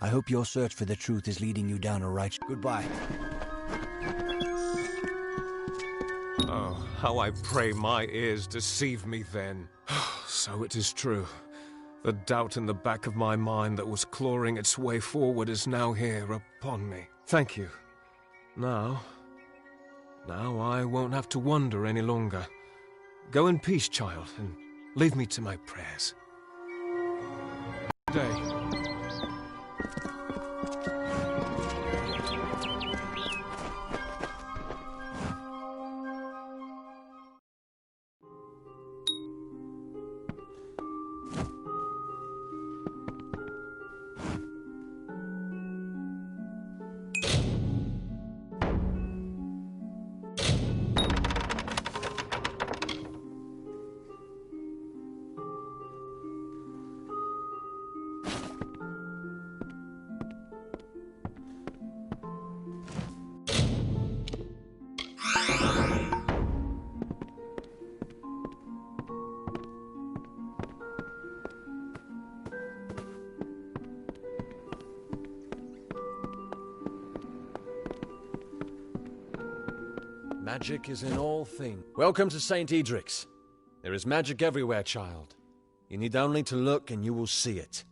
I hope your search for the truth is leading you down a right... Goodbye. Oh, how I pray my ears deceive me then. So it is true. The doubt in the back of my mind that was clawing its way forward is now here upon me. Thank you. Now I won't have to wonder any longer. Go in peace, child, and leave me to my prayers. Good day. Magic is in all things. Welcome to St. Edric's. There is magic everywhere, child. You need only to look and you will see it.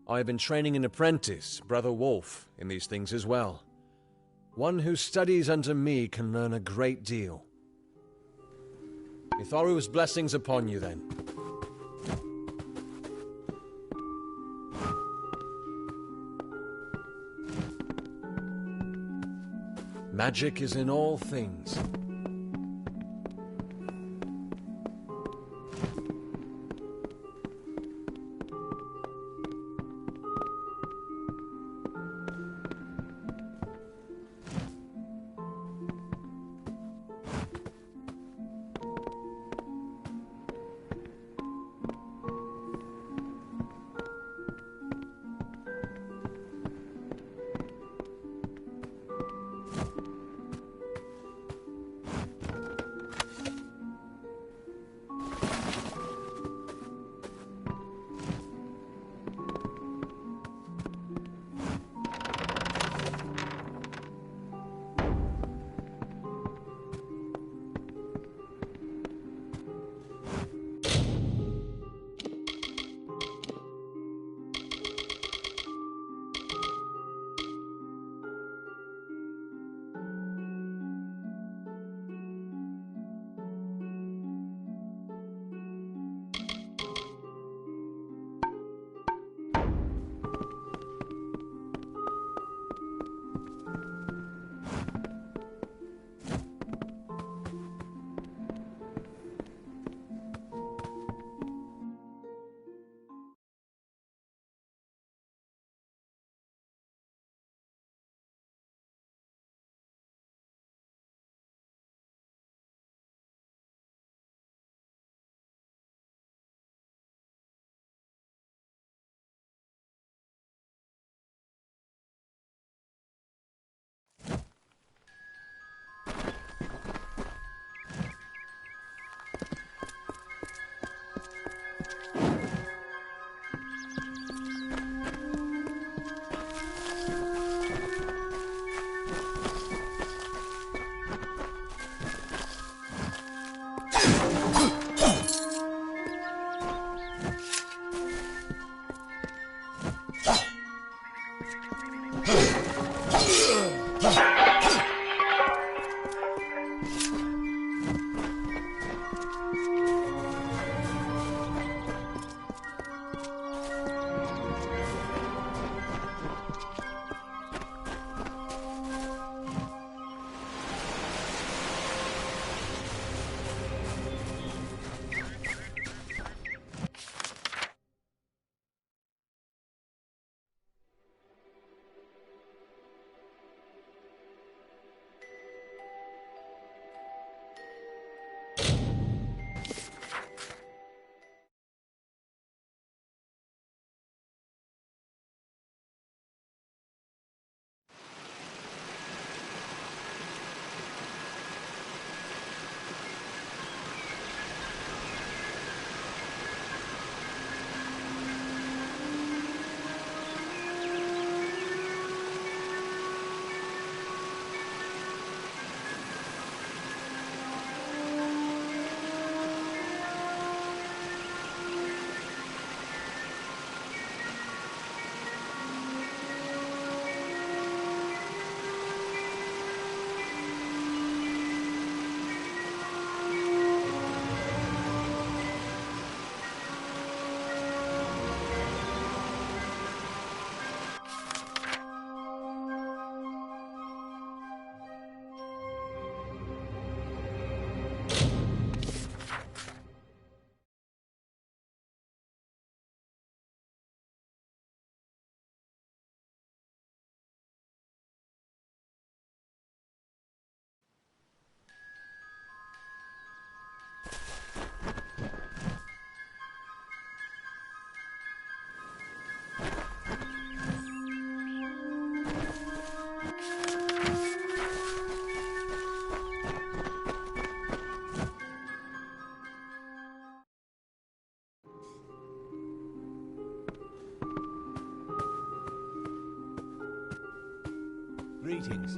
I have been training an apprentice, Brother Wolf, in these things as well. One who studies under me can learn a great deal. Itharu's blessings upon you, then. Magic is in all things. Greetings.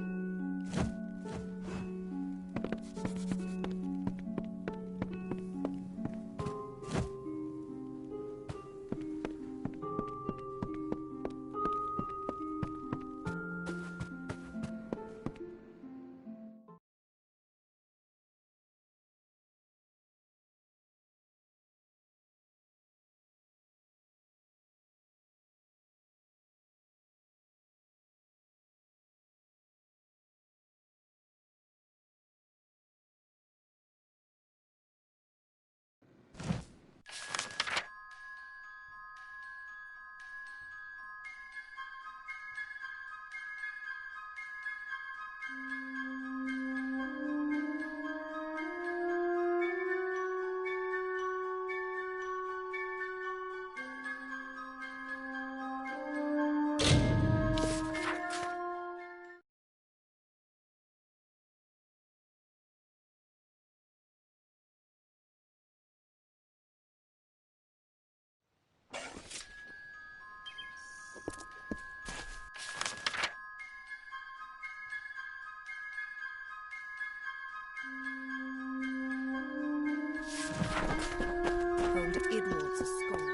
Home to Edward's a scold.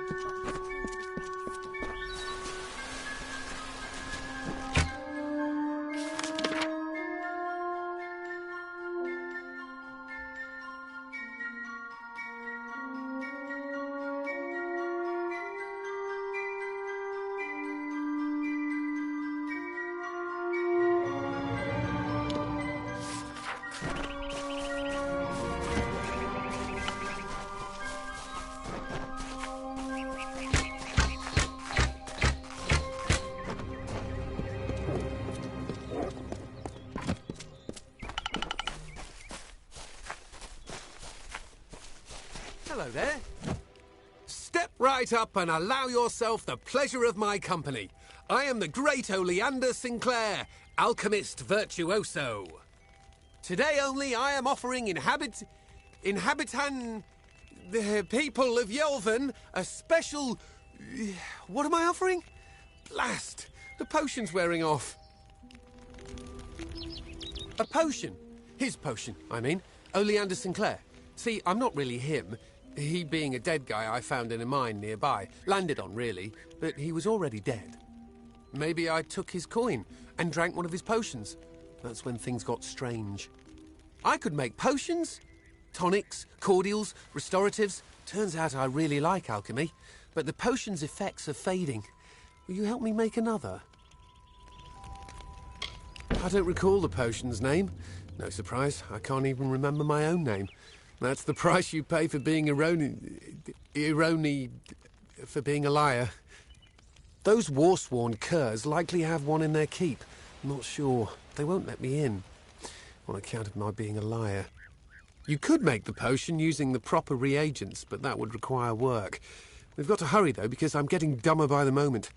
Hello there. Step right up and allow yourself the pleasure of my company. I am the great Oleander Sinclair, alchemist virtuoso. Today only I am offering the people of Yelvan a special... What am I offering? Blast! The potion's wearing off. A potion. His potion, I mean. Oleander Sinclair. See, I'm not really him. He being a dead guy I found in a mine nearby. Landed on, really, but he was already dead. Maybe I took his coin and drank one of his potions. That's when things got strange. I could make potions? Tonics, cordials, restoratives. Turns out I really like alchemy, but the potion's effects are fading. Will you help me make another? I don't recall the potion's name. No surprise, I can't even remember my own name. That's the price you pay for being for being a liar. Those war-sworn curs likely have one in their keep. I'm not sure. They won't let me in, on account of my being a liar. You could make the potion using the proper reagents, but that would require work. We've got to hurry, though, because I'm getting dumber by the moment.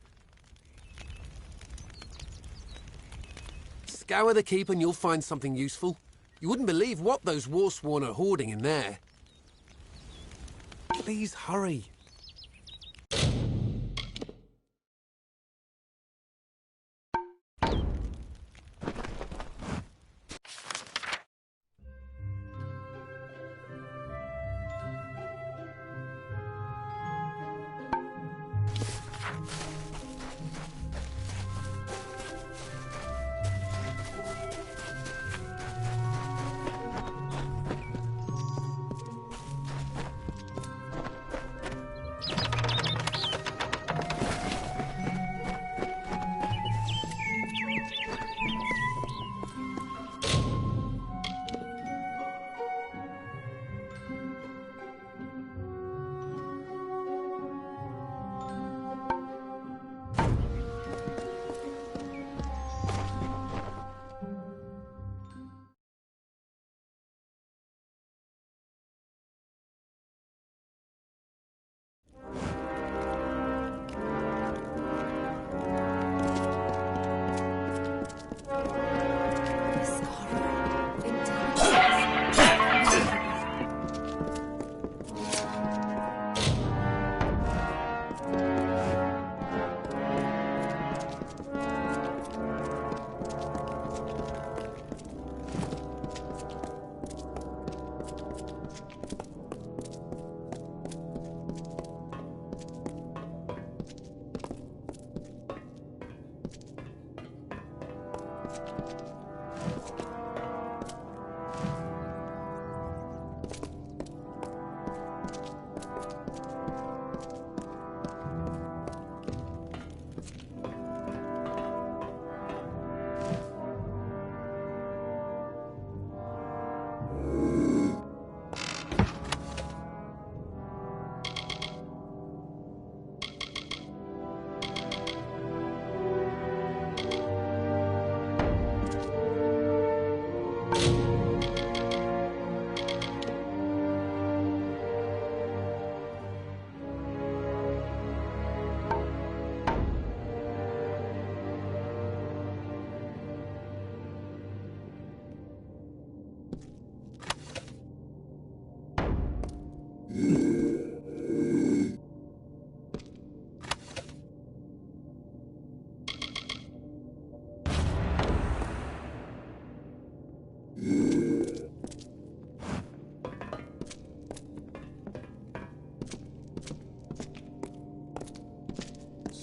Scour the keep and you'll find something useful. You wouldn't believe what those war-sworn are hoarding in there. Please hurry.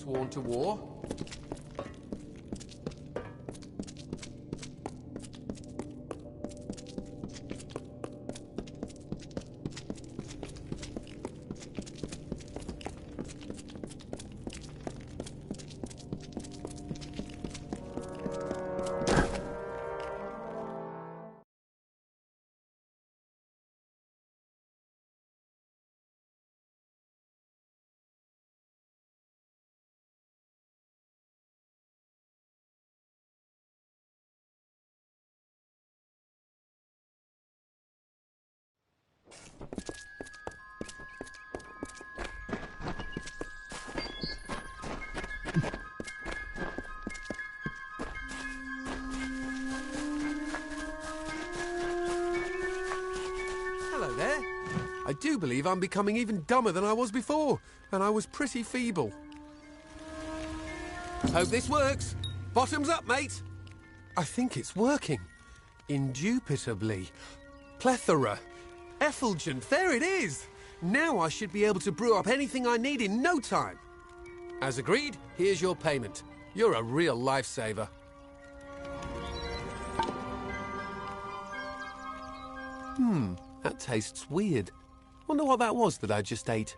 sworn to war. Hello there. I do believe I'm becoming even dumber than I was before, and I was pretty feeble. Hope this works. Bottoms up, mate. I think it's working. Indubitably. Plethora. Effulgent. There it is. Now I should be able to brew up anything I need in no time. As agreed, here's your payment. You're a real lifesaver. That tastes weird. Wonder what that was that I just ate.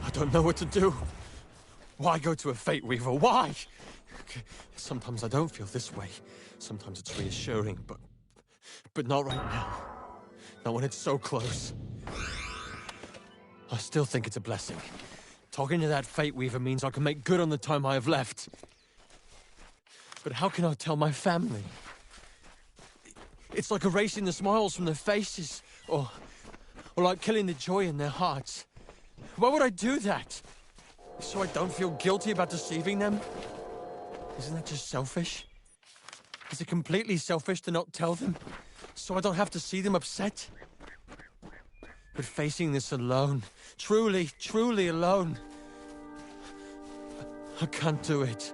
I don't know what to do. Why go to a Fate Weaver? Why? Sometimes I don't feel this way. Sometimes it's reassuring, but not right now. Not when it's so close. I still think it's a blessing. Talking to that Fate Weaver means I can make good on the time I have left. But how can I tell my family? It's like erasing the smiles from their faces, or like killing the joy in their hearts. Why would I do that? So I don't feel guilty about deceiving them? Isn't that just selfish? Is it completely selfish to not tell them, so I don't have to see them upset? But facing this alone, truly, truly alone, I can't do it.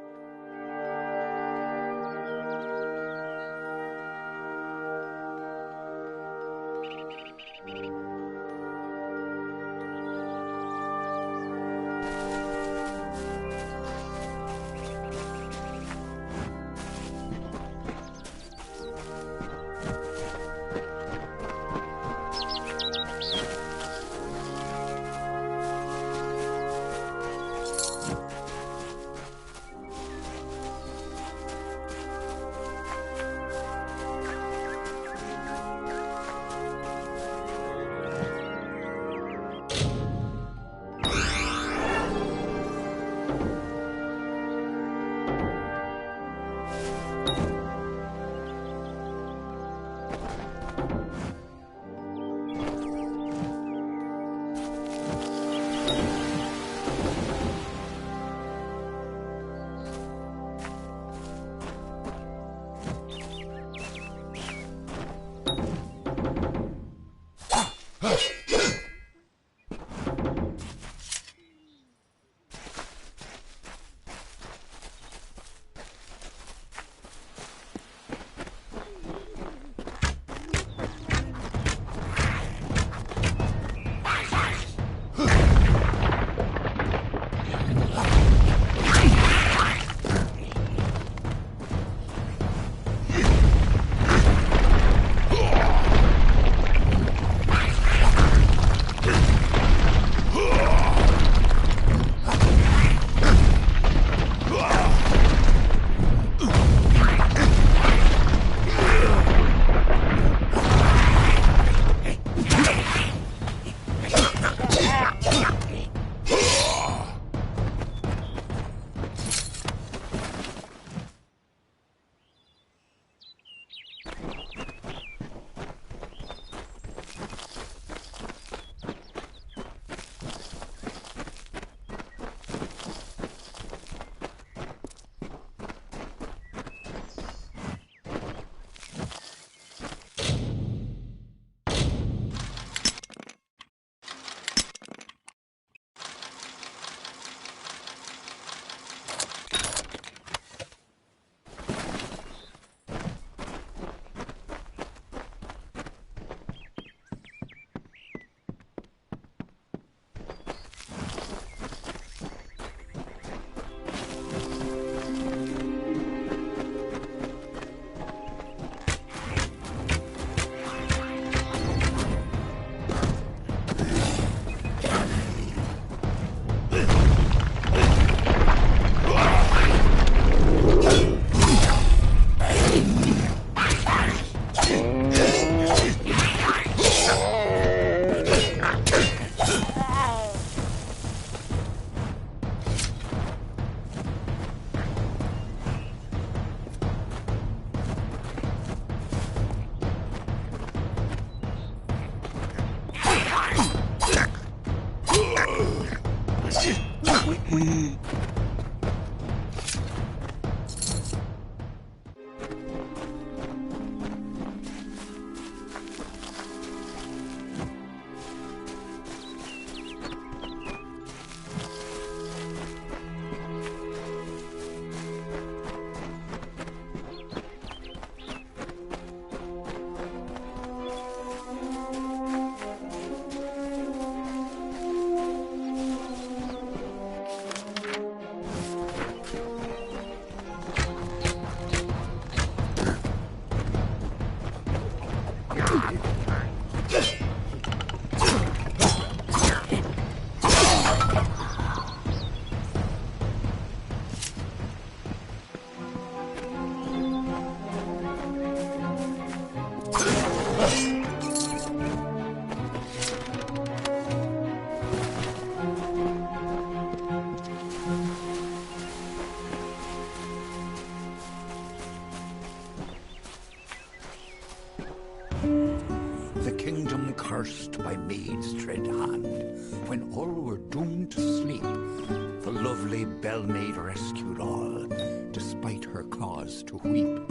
when all were doomed to sleep, the lovely Bell-maid rescued all, despite her cause to weep.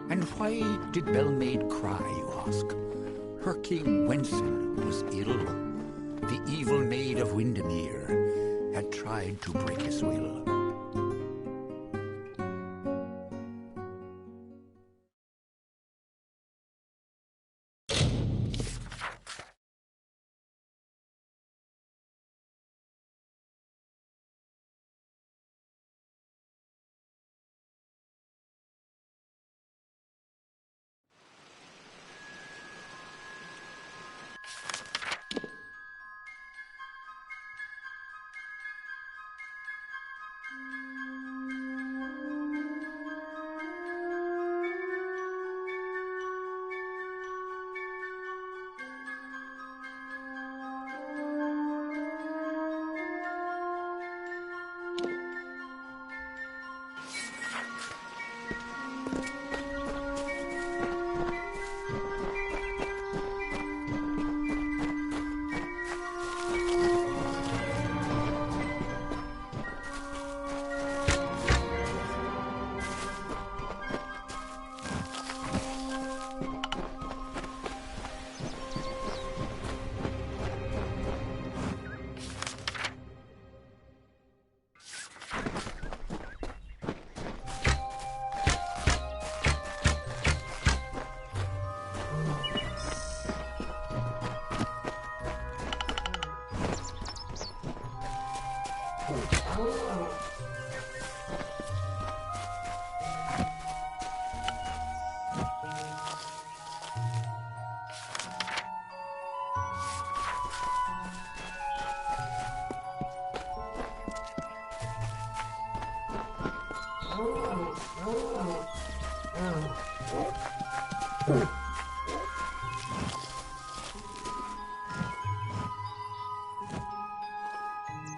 And why did Bell-maid cry, you ask? Her king Wenzel was ill. The evil maid of Windermere had tried to break his will.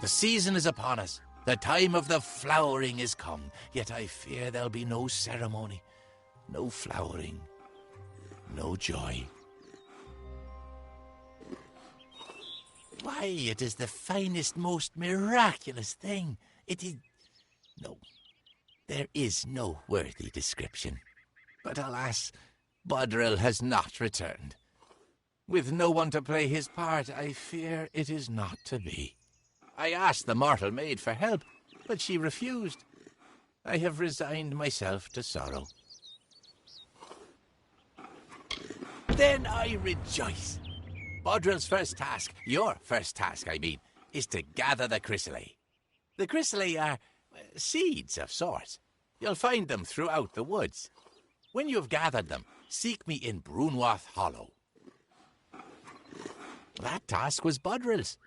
The season is upon us. The time of the flowering is come. Yet I fear there'll be no ceremony, no flowering, no joy. Why, it is the finest, most miraculous thing. It is... No, there is no worthy description. But alas, Bodril has not returned. With no one to play his part, I fear it is not to be. I asked the mortal maid for help, but she refused. I have resigned myself to sorrow. Then I rejoice. Bodril's first task, your first task, I mean, is to gather the chrysalis. The chrysalis are seeds of sorts. You'll find them throughout the woods. When you've gathered them, seek me in Brunwath Hollow. That task was Bodril's.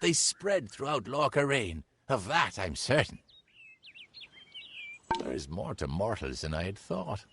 They spread throughout Locharain. Of that I'm certain. There is more to mortals than I had thought.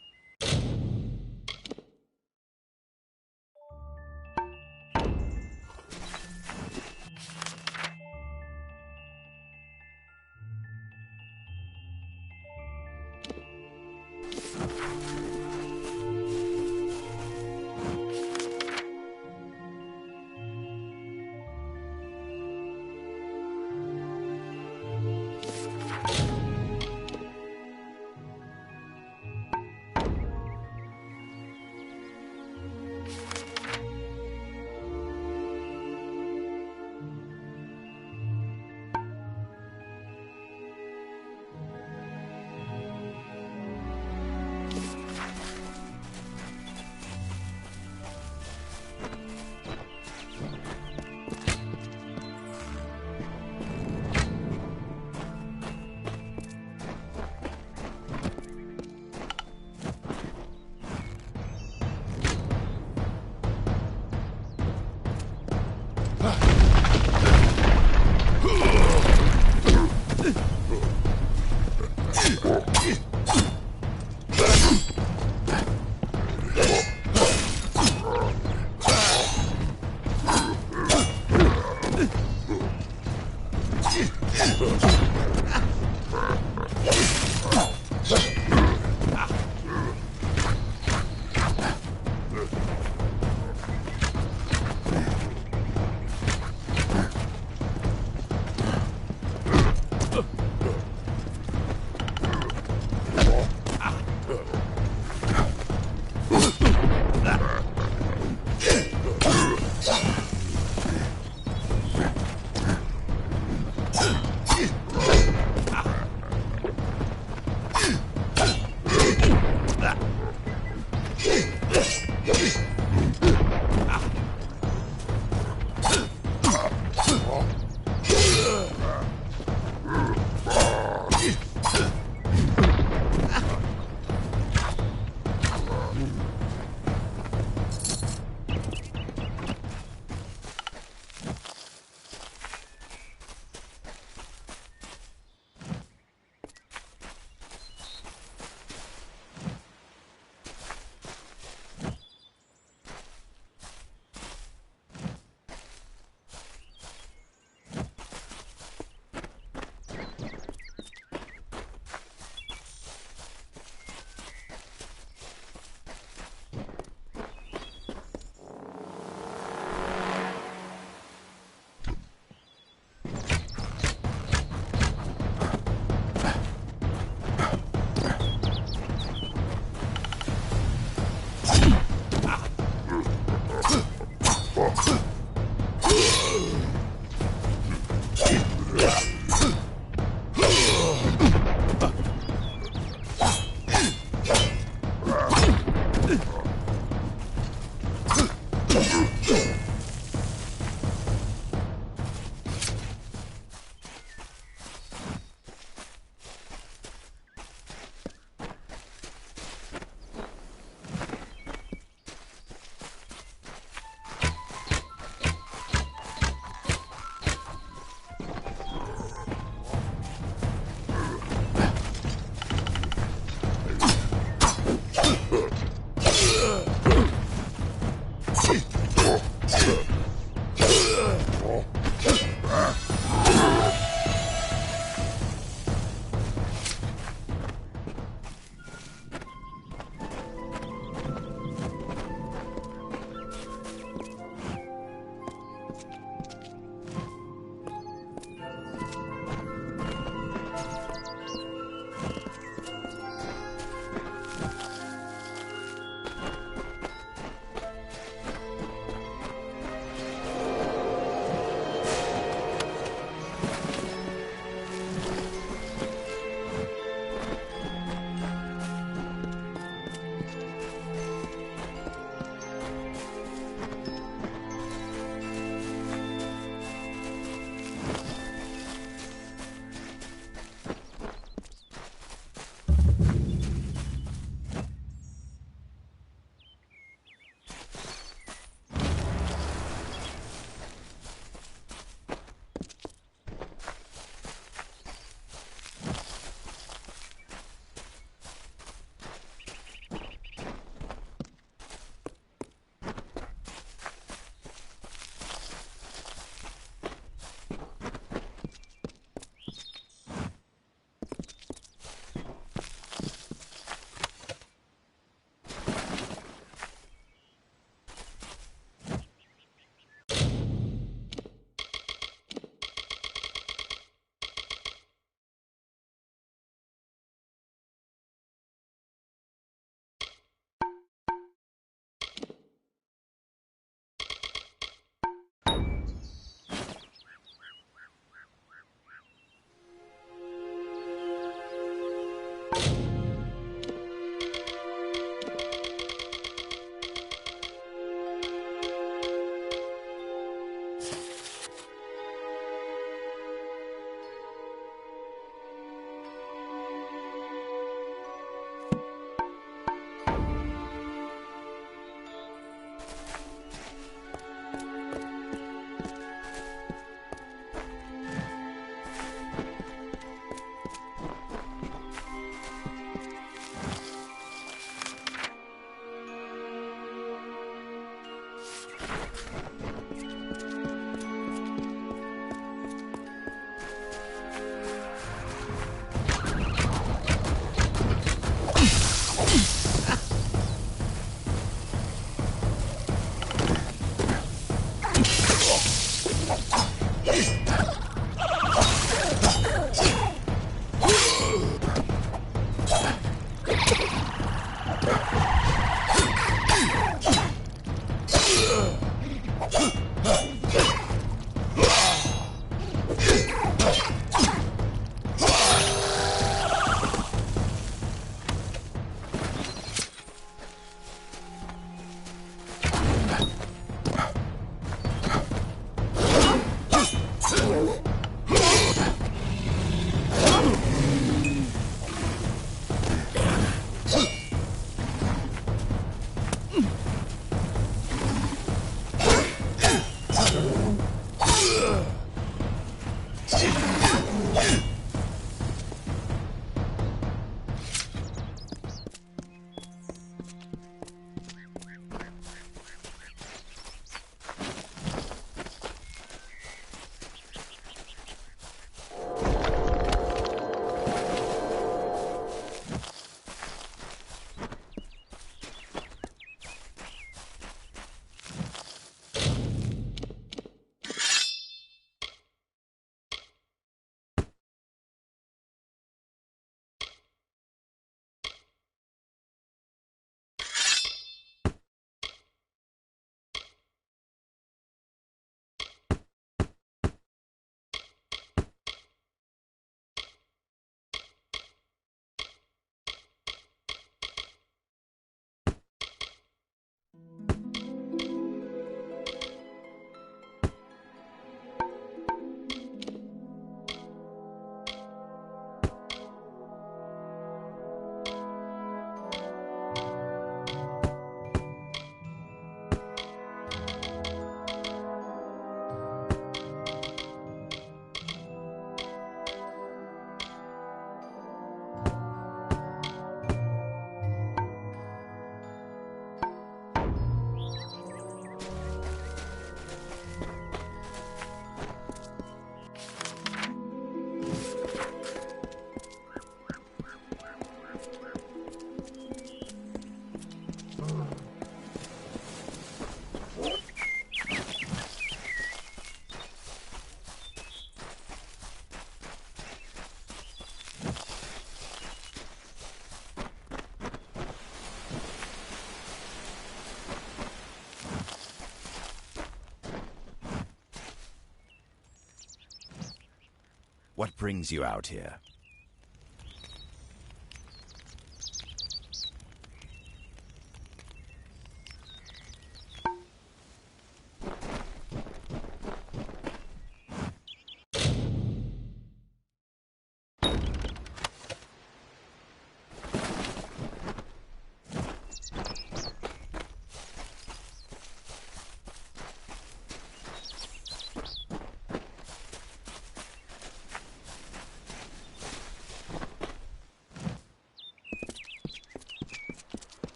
What brings you out here?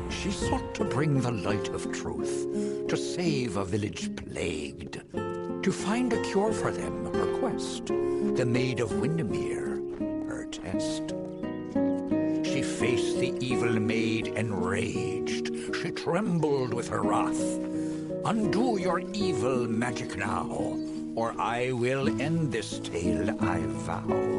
She sought to bring the light of truth, to save a village plagued, to find a cure for them, her quest, the Maid of Windermere, her test. She faced the evil maid enraged, she trembled with her wrath. Undo your evil magic now, or I will end this tale, I vow.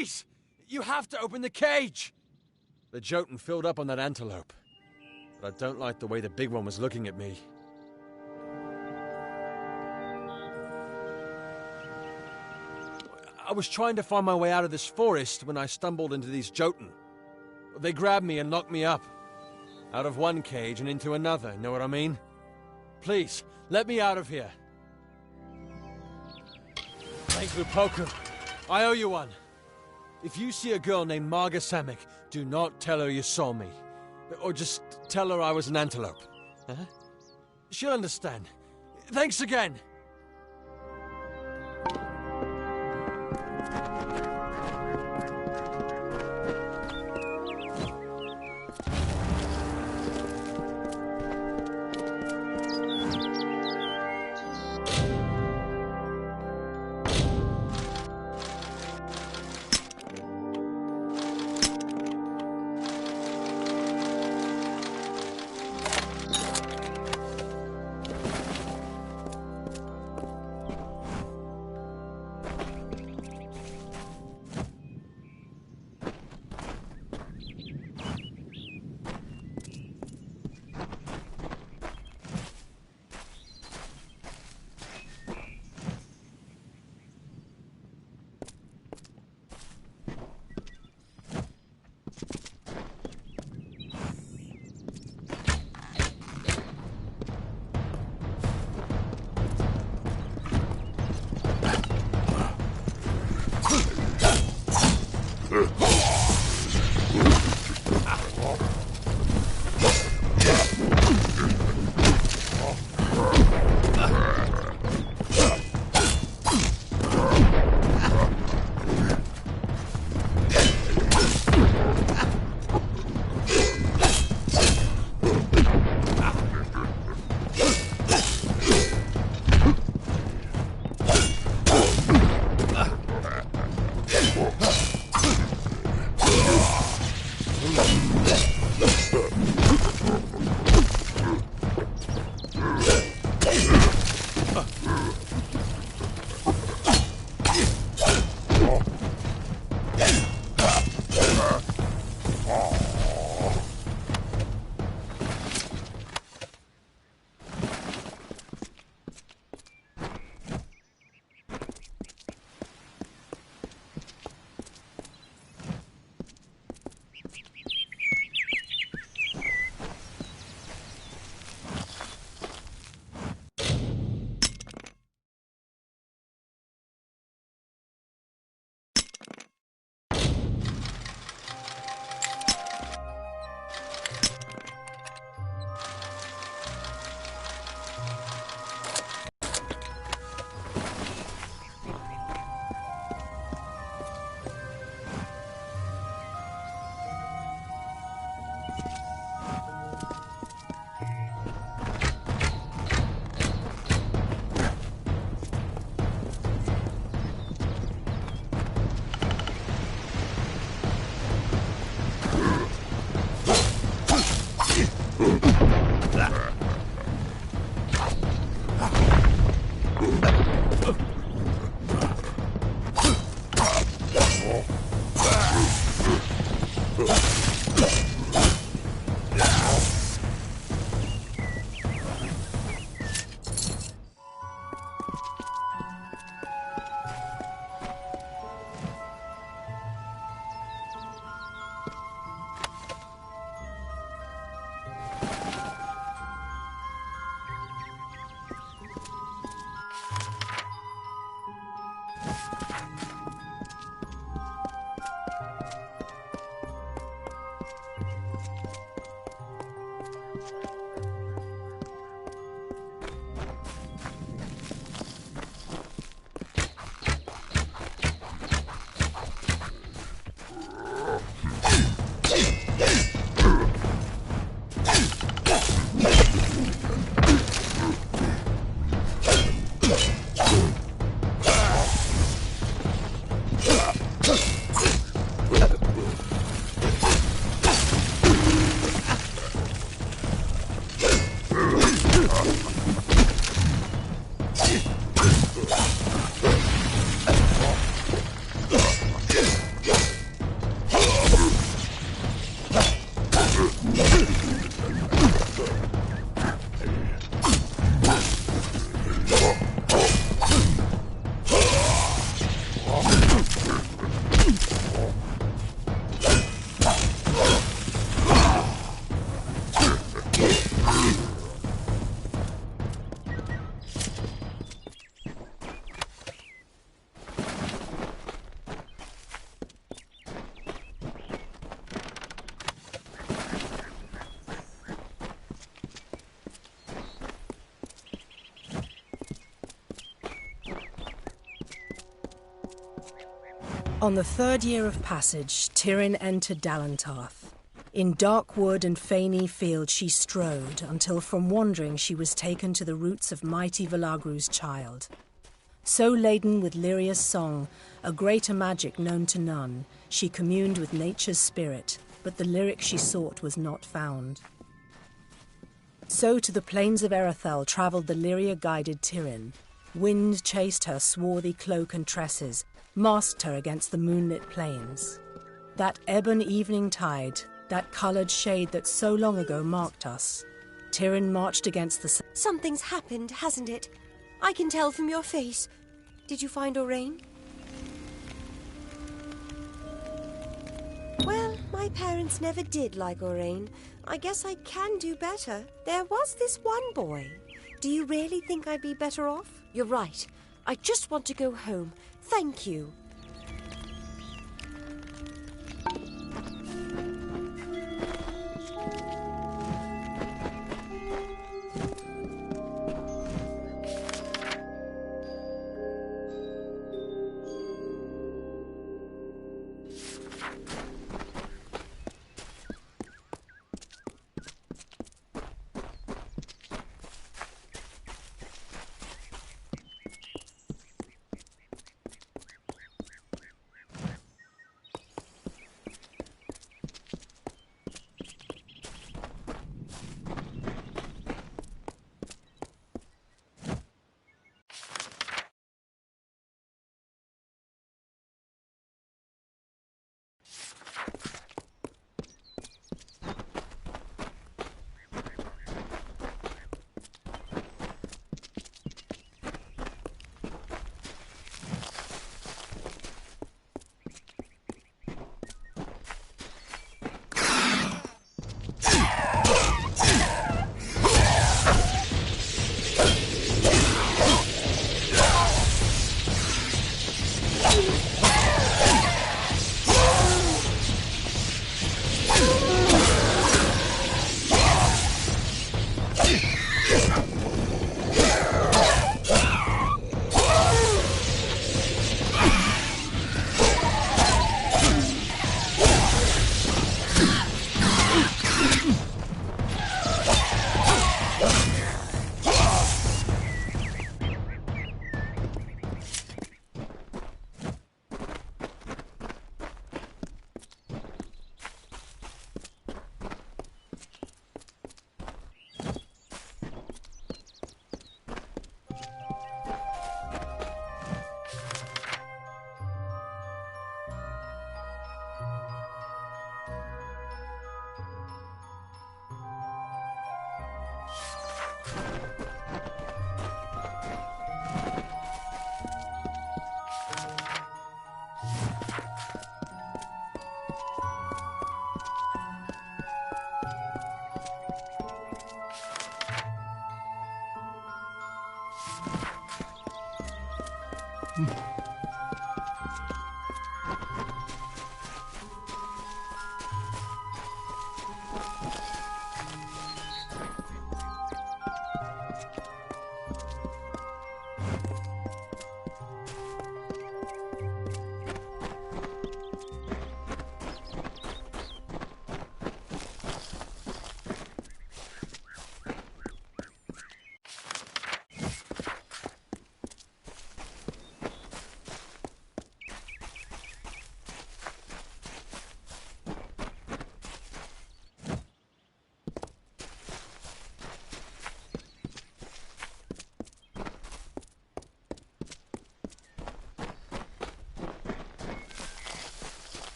Please! You have to open the cage! The Jotun filled up on that antelope. But I don't like the way the big one was looking at me. I was trying to find my way out of this forest when I stumbled into these Jotun. They grabbed me and locked me up. Out of one cage and into another, know what I mean? Please, let me out of here. Thanks, Lupoku. I owe you one. If you see a girl named Marga Samek, do not tell her you saw me. Or just tell her I was an antelope. Huh? She'll understand. Thanks again! On the third year of passage, Tyrion entered Dalantarth. In dark wood and fany field she strode, until from wandering she was taken to the roots of mighty Velagru's child. So laden with Lyria's song, a greater magic known to none, she communed with nature's spirit, but the lyric she sought was not found. So to the plains of Erethel travelled the Lyria-guided Tyrion. Wind chased her swarthy cloak and tresses, masked her against the moonlit plains. That ebon evening tide, that coloured shade that so long ago marked us, Tyrion marched against the... Something's happened, hasn't it? I can tell from your face. Did you find Orain? Well, my parents never did like Orain. I guess I can do better. There was this one boy. Do you really think I'd be better off? You're right. I just want to go home. Thank you.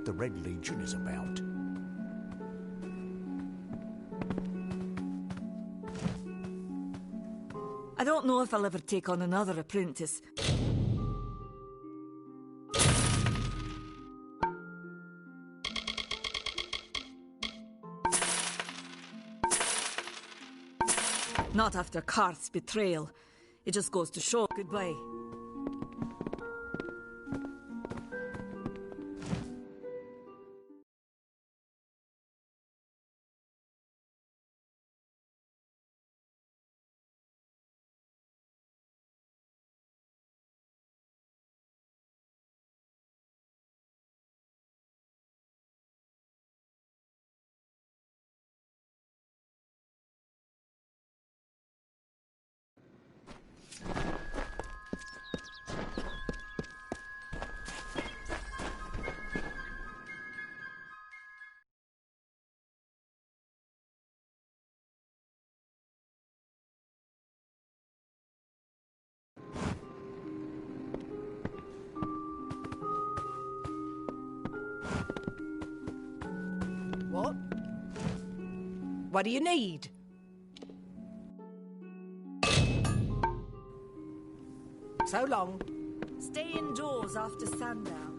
what the Red Legion is about. I don't know if I'll ever take on another apprentice. Not after Karth's betrayal. It just goes to show. Goodbye. What? What do you need? So long. Stay indoors after sundown.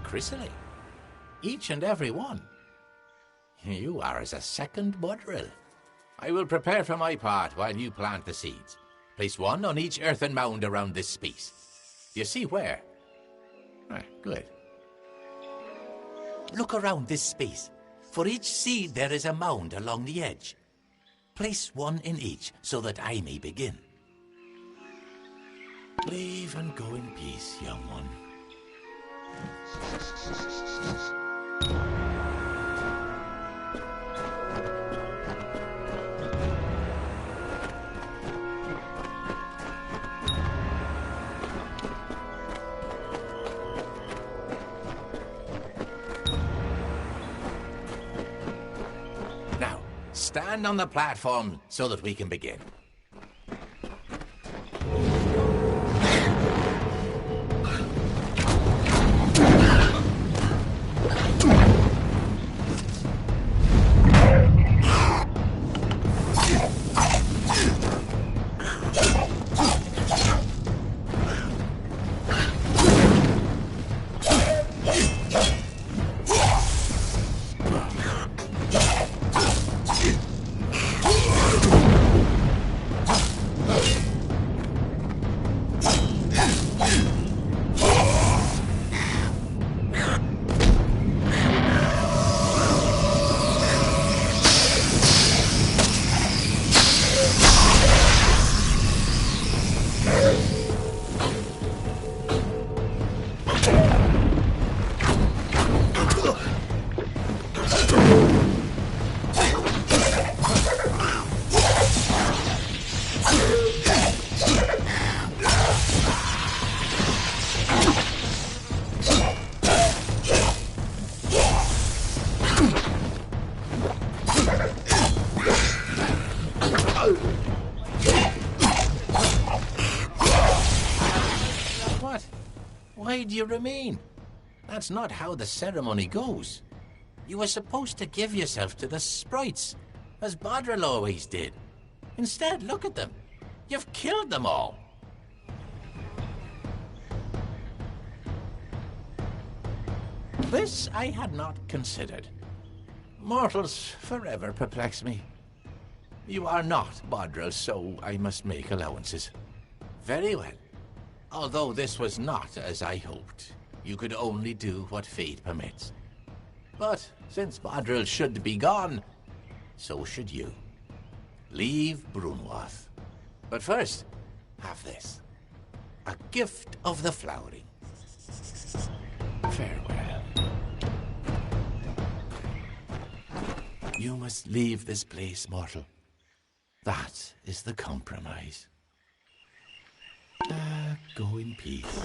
Christening. Each and every one. You are as a second mud drill. I will prepare for my part while you plant the seeds. Place one on each earthen mound around this space. Do you see where? Ah, good. Look around this space. For each seed there is a mound along the edge. Place one in each so that I may begin. Leave and go in peace, young one. Now, stand on the platform so that we can begin. What? Why do you remain? That's not how the ceremony goes. You were supposed to give yourself to the sprites, as Bodril always did. Instead, look at them. You've killed them all. This I had not considered. Mortals forever perplex me. You are not Bodril, so I must make allowances. Very well. Although this was not as I hoped, you could only do what fate permits. But since Bodril should be gone, so should you. Leave Brunwath. But first, have this. A gift of the flowering. Farewell. You must leave this place, mortal. That is the compromise. Go in peace.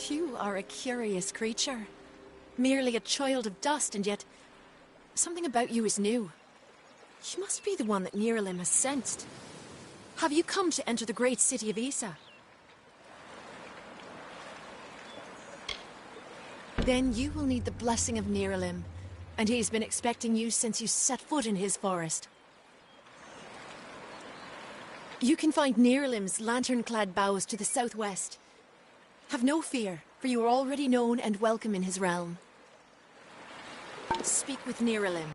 You are a curious creature. Merely a child of dust, and yet something about you is new. You must be the one that Niralim has sensed. Have you come to enter the great city of Isa? Then you will need the blessing of Niralim, and he's been expecting you since you set foot in his forest. You can find Niralim's lantern-clad boughs to the southwest. Have no fear, for you are already known and welcome in his realm. Speak with Niralim.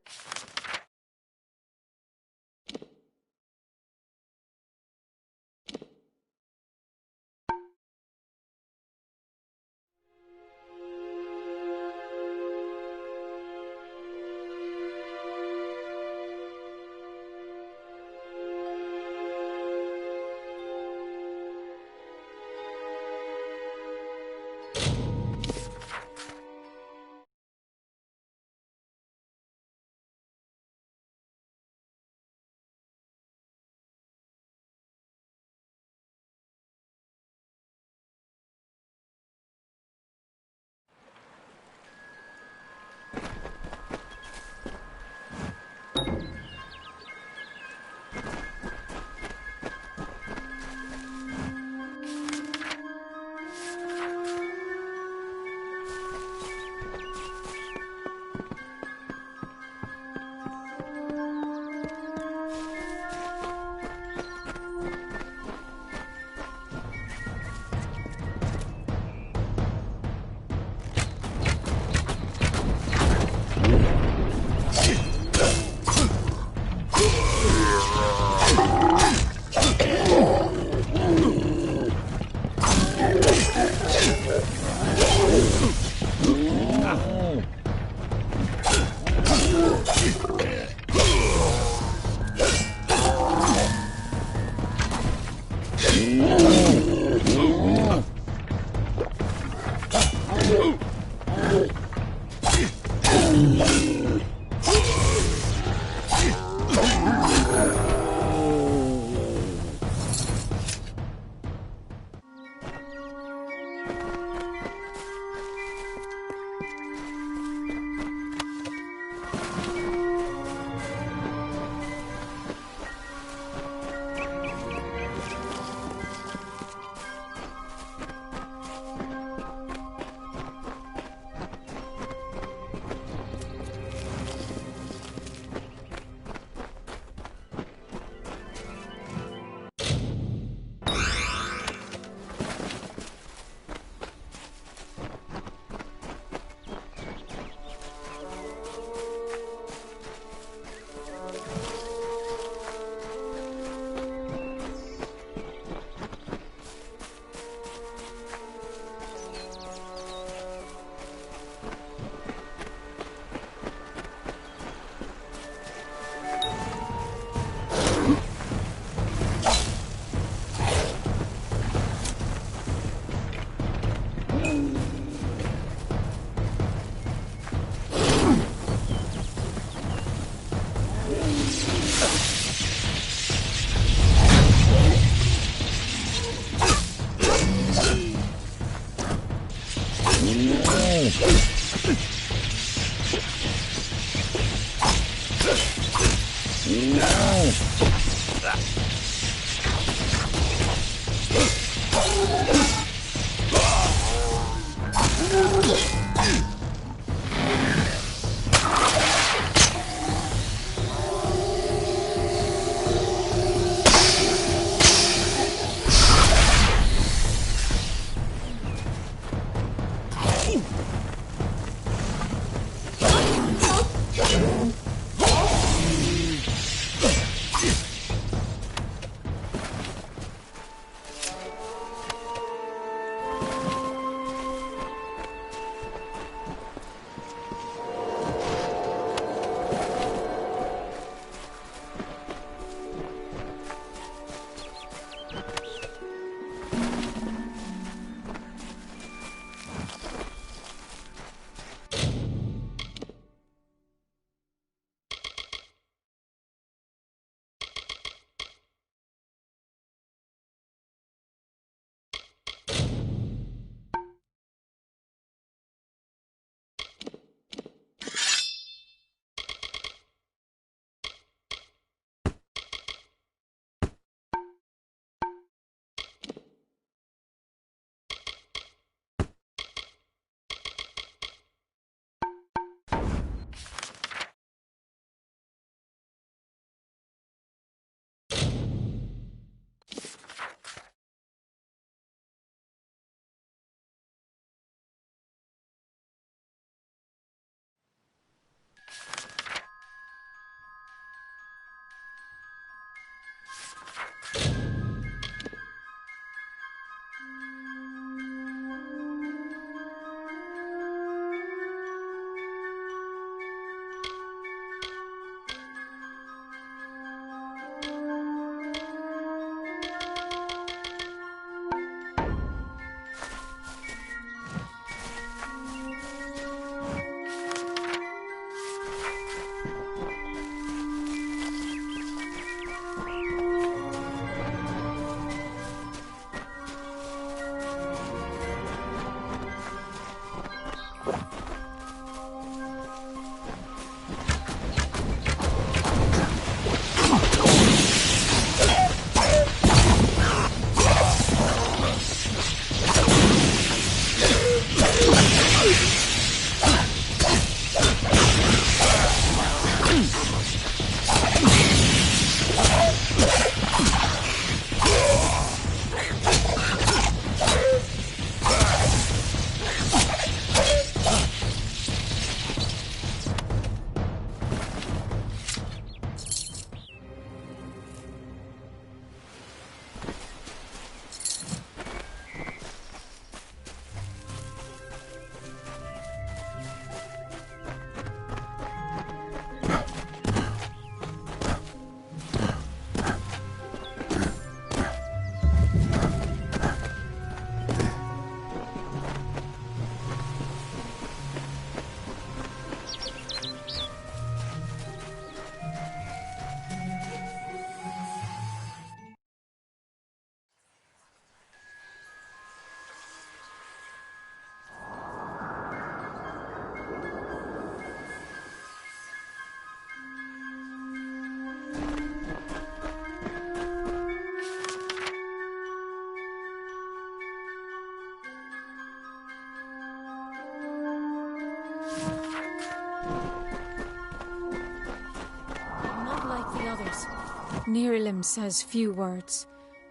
Nerilim says few words,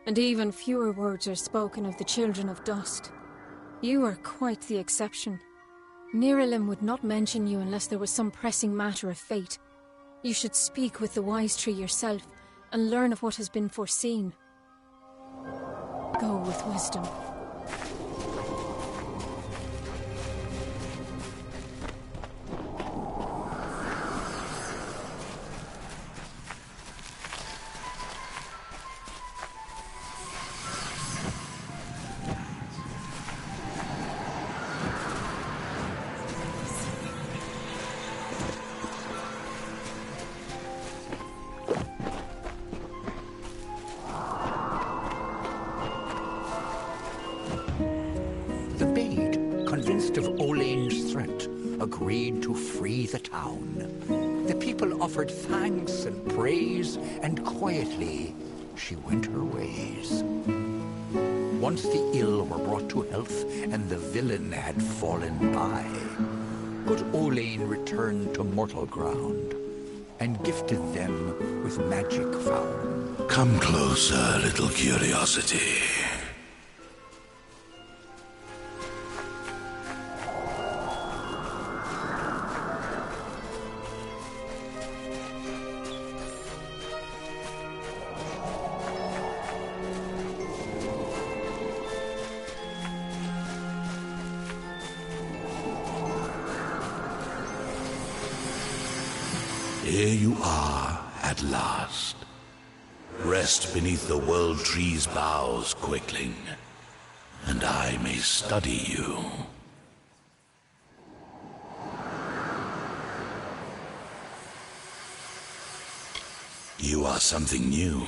and even fewer words are spoken of the children of dust. You are quite the exception. Nerilim would not mention you unless there was some pressing matter of fate. You should speak with the wise tree yourself, and learn of what has been foreseen. Go with wisdom. Agreed to free the town. The people offered thanks and praise, and quietly she went her ways. Once the ill were brought to health, and the villain had fallen by, good Olain returned to mortal ground, and gifted them with magic found. Come closer, little curiosity. Here you are, at last. Rest beneath the world tree's boughs, quickling, and I may study you. You are something new,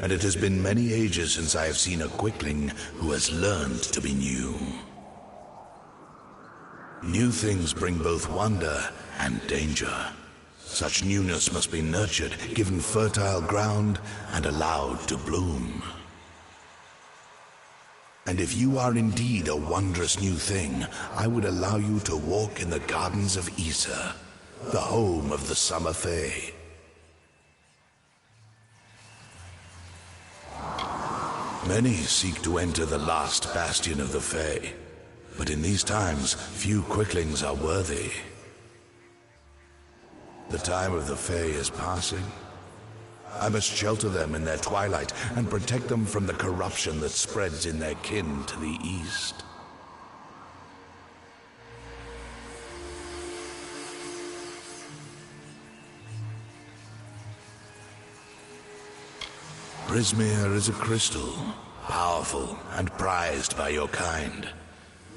and it has been many ages since I have seen a quickling who has learned to be new. New things bring both wonder and danger. Such newness must be nurtured, given fertile ground, and allowed to bloom. And if you are indeed a wondrous new thing, I would allow you to walk in the gardens of Issa, the home of the Summer Fae. Many seek to enter the last bastion of the Fae, but in these times, few quicklings are worthy. The time of the Fae is passing. I must shelter them in their twilight and protect them from the corruption that spreads in their kin to the east. Prismeer is a crystal, powerful and prized by your kind.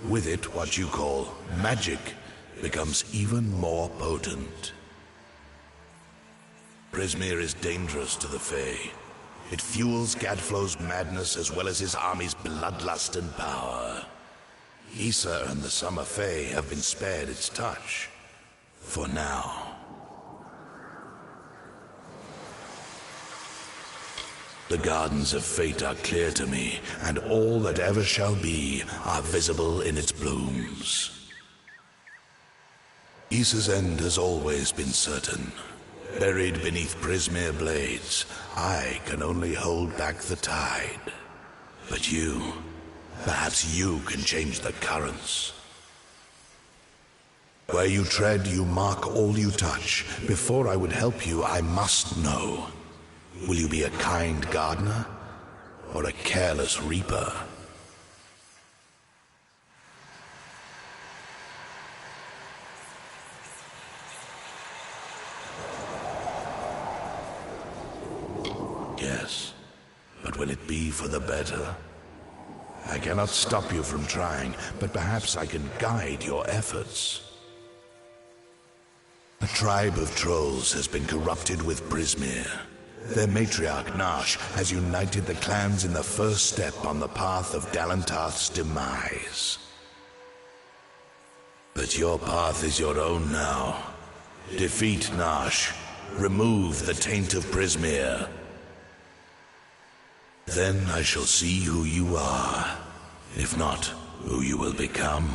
With it, what you call magic becomes even more potent. Prismeer is dangerous to the Fae. It fuels Gadflow's madness as well as his army's bloodlust and power. Issa and the Summer Fae have been spared its touch. For now. The gardens of fate are clear to me, and all that ever shall be are visible in its blooms. Issa's end has always been certain. Buried beneath Prismere blades, I can only hold back the tide. But you, perhaps you can change the currents. Where you tread, you mark all you touch. Before I would help you, I must know. Will you be a kind gardener, or a careless reaper? Yes, but will it be for the better? I cannot stop you from trying, but perhaps I can guide your efforts. A tribe of trolls has been corrupted with Prismere. Their matriarch, Nash, has united the clans in the first step on the path of Dalantarth's demise. But your path is your own now. Defeat Nash. Remove the taint of Prismere. Then I shall see who you are, if not who you will become.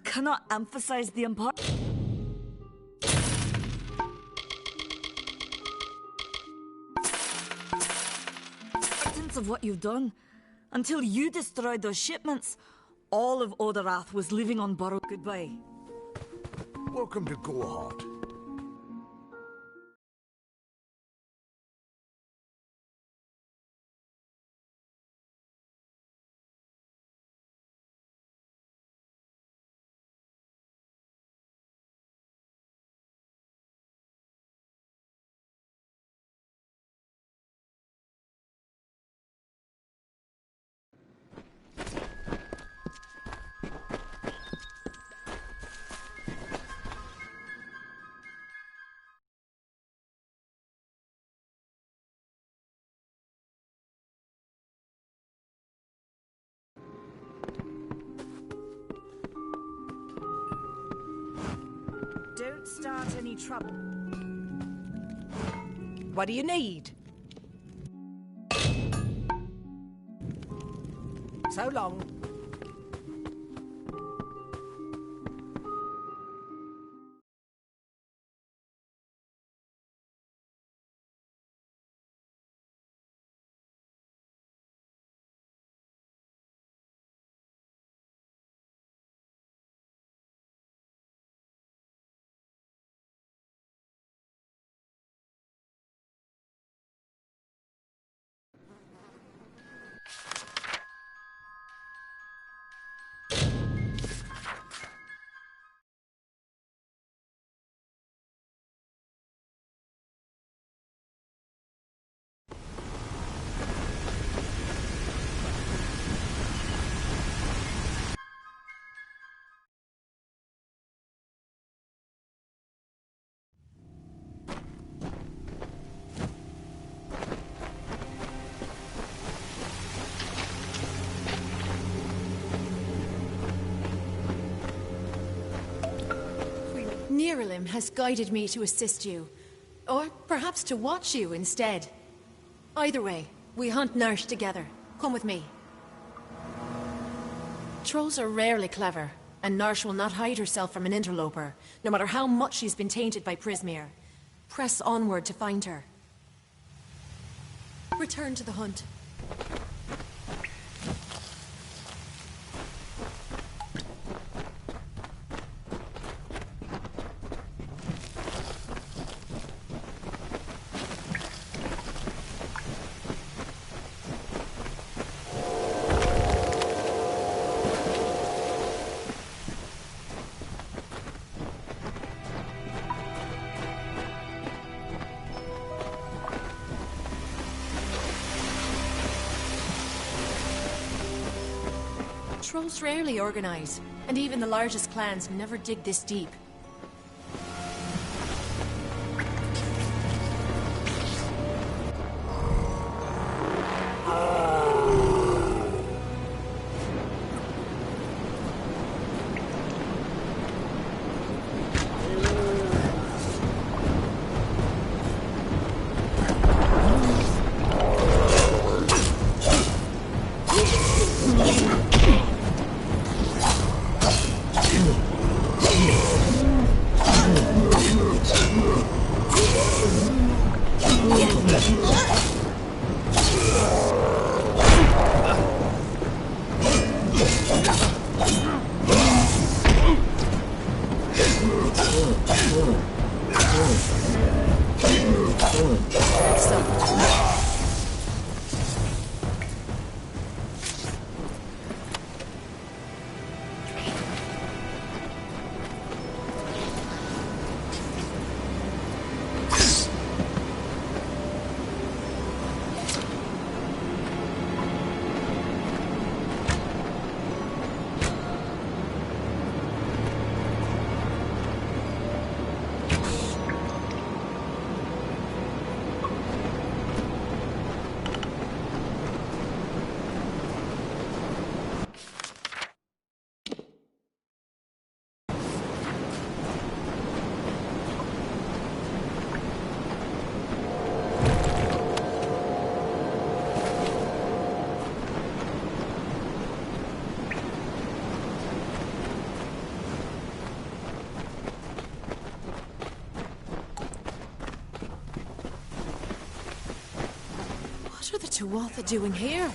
Cannot emphasize the importance of what you've done. Until you destroyed those shipments, all of Odarath was living on borrowed goodbye. Welcome to Gohart. Don't start any trouble. What do you need? So long. Niralim has guided me to assist you. Or perhaps to watch you instead. Either way, we hunt Narsh together. Come with me. Trolls are rarely clever, and Narsh will not hide herself from an interloper, no matter how much she's been tainted by Prismeer. Press onward to find her. Return to the hunt. Trolls rarely organize, and even the largest clans never dig this deep. What are the Tuatha doing here?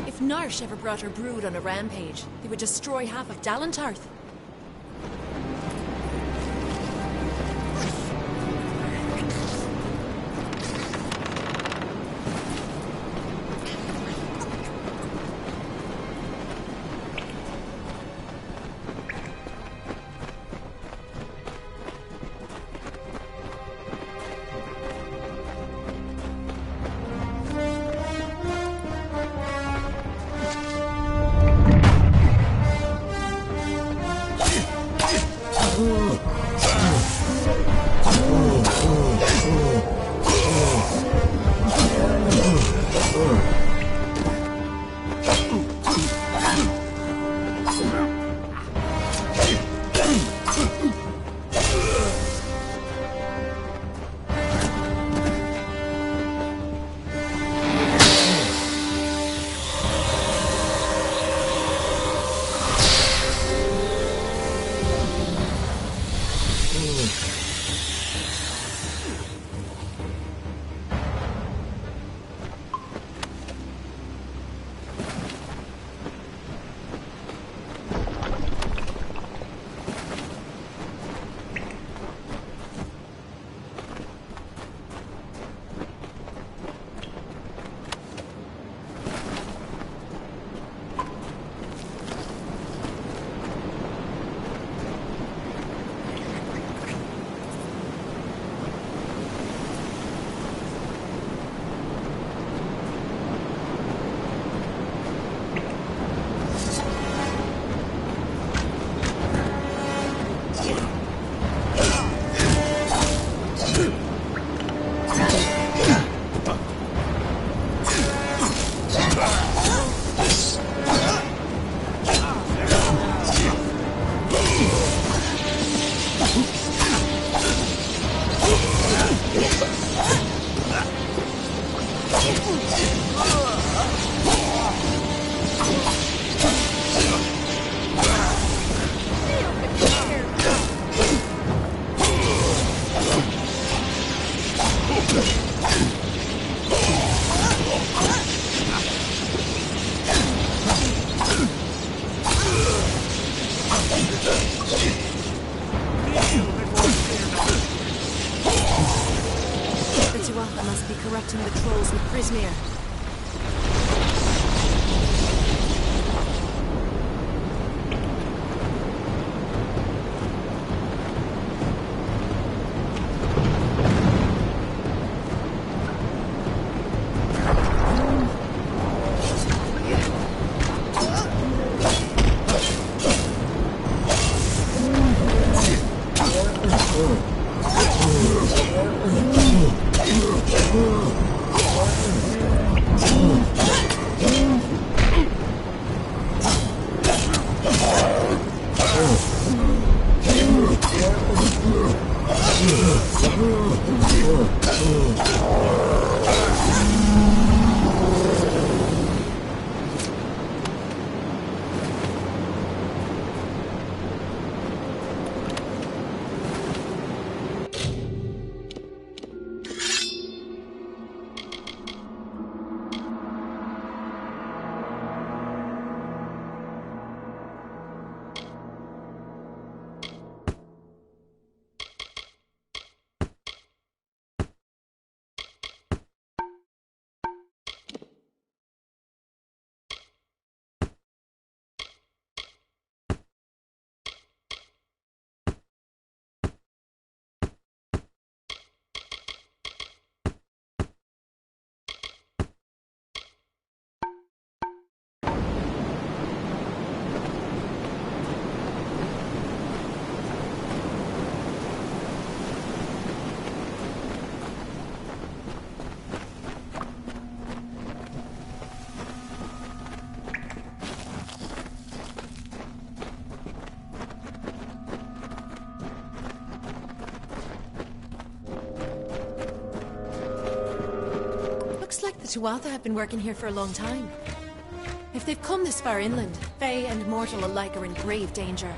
If Narsh ever brought her brood on a rampage, they would destroy half of Dalantarth. The Tuatha must be corrupting the trolls with Prismere. Like the Tuatha have been working here for a long time. If they've come this far inland, Fae and mortal alike are in grave danger.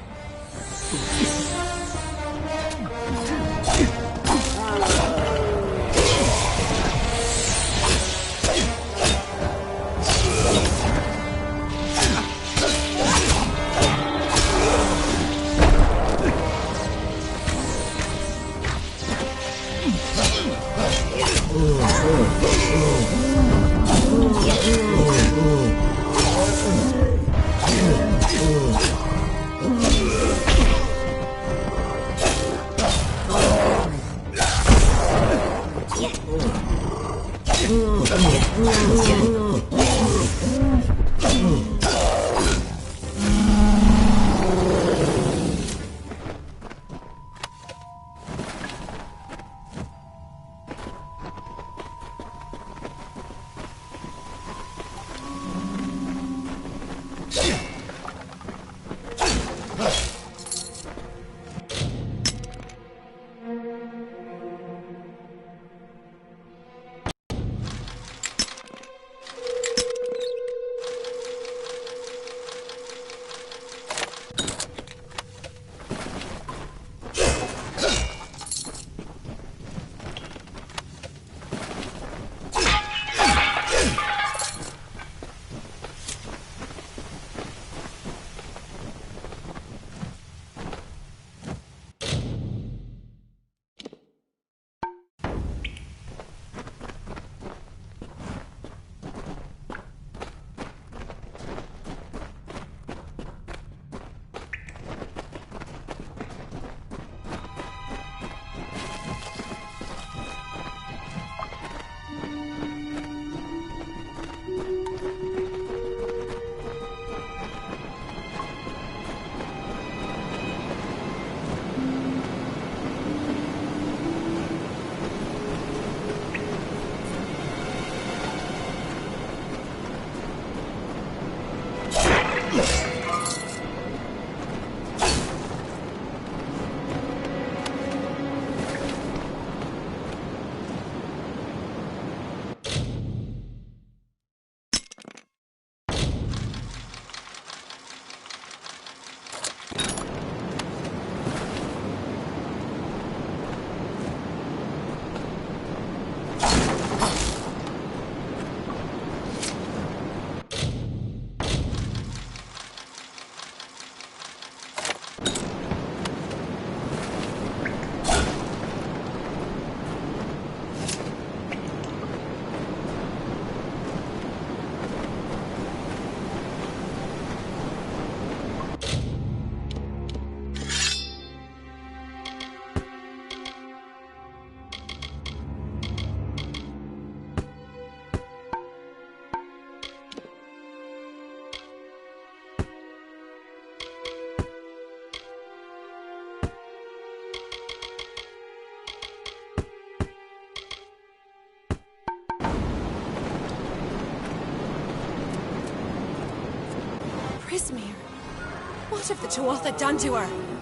Prismere. What have the Tuatha done to her?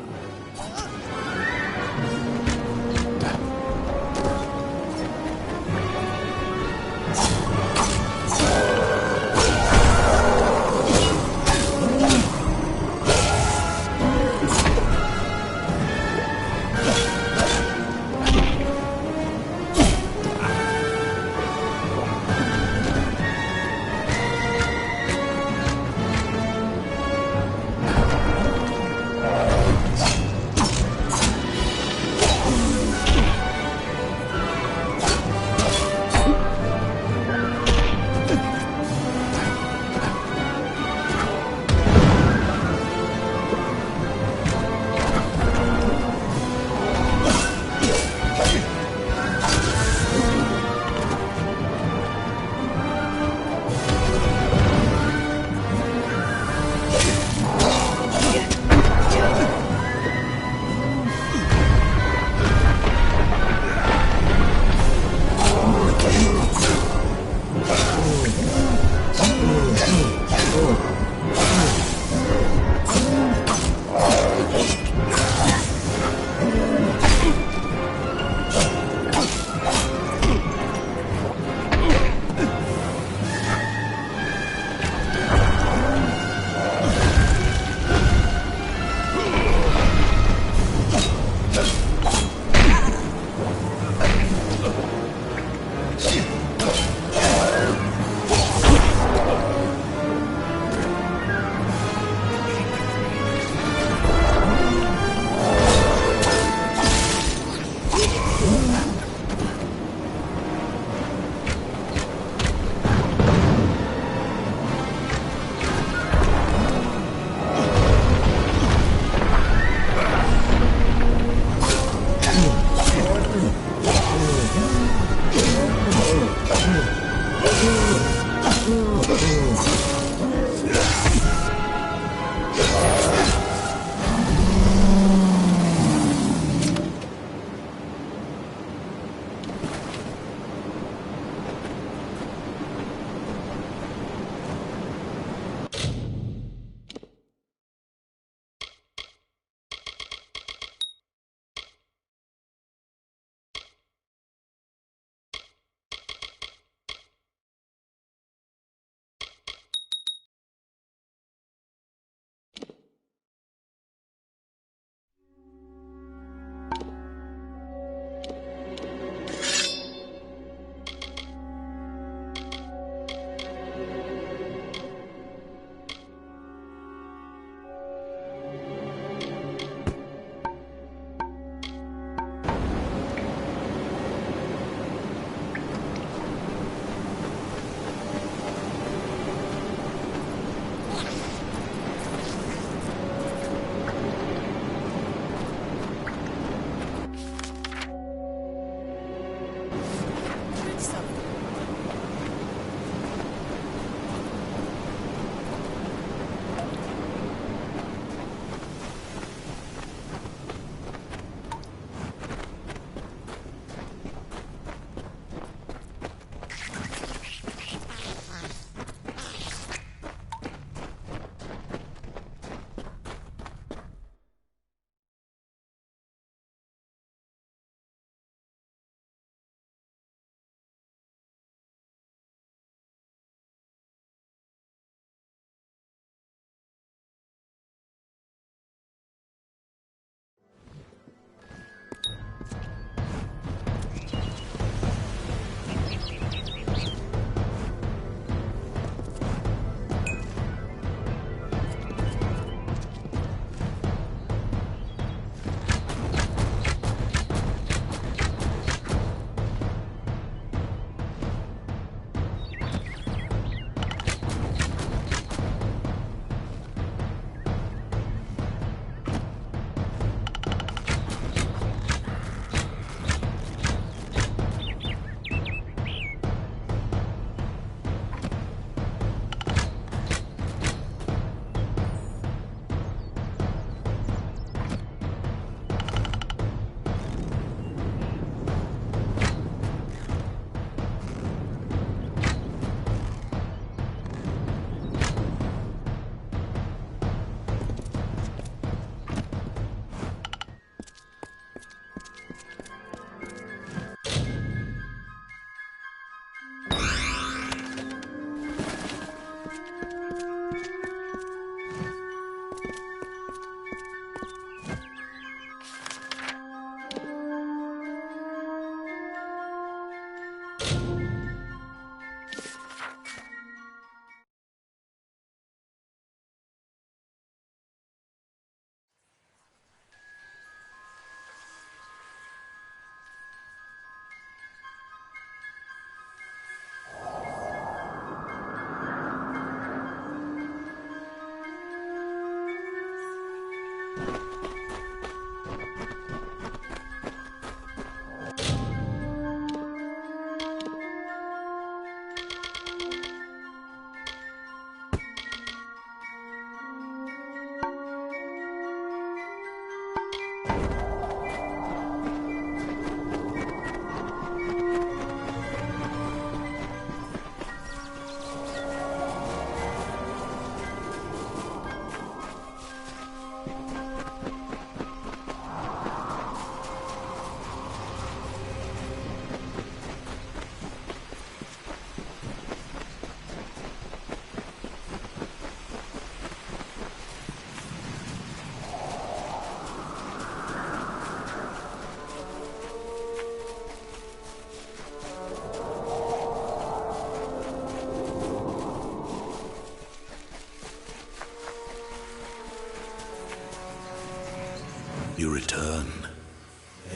you return,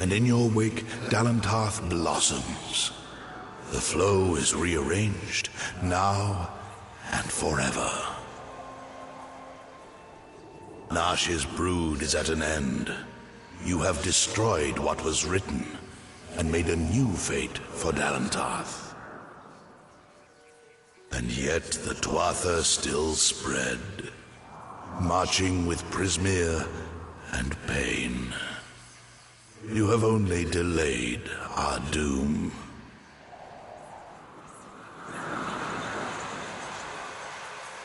and in your wake Dalantarth blossoms. The flow is rearranged, now and forever. Nash's brood is at an end. You have destroyed what was written, and made a new fate for Dalantarth. And yet the Tuatha still spread, marching with Prismeer and pain. You have only delayed our doom.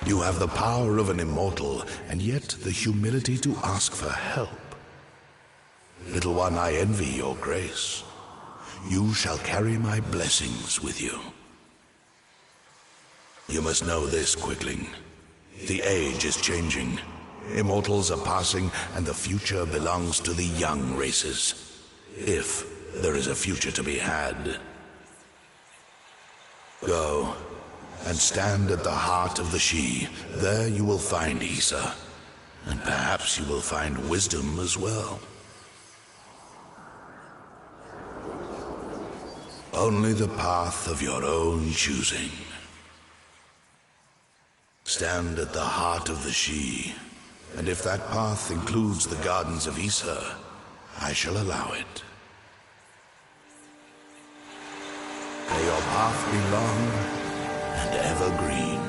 You have the power of an immortal, and yet the humility to ask for help. Little one, I envy your grace. You shall carry my blessings with you. You must know this, Quickling. The age is changing. Immortals are passing, and the future belongs to the young races. If there is a future to be had. Go, and stand at the heart of the She. There you will find Issa, and perhaps you will find wisdom as well. Only the path of your own choosing. Stand at the heart of the She, and if that path includes the gardens of Issa, I shall allow it. May your path be long and evergreen.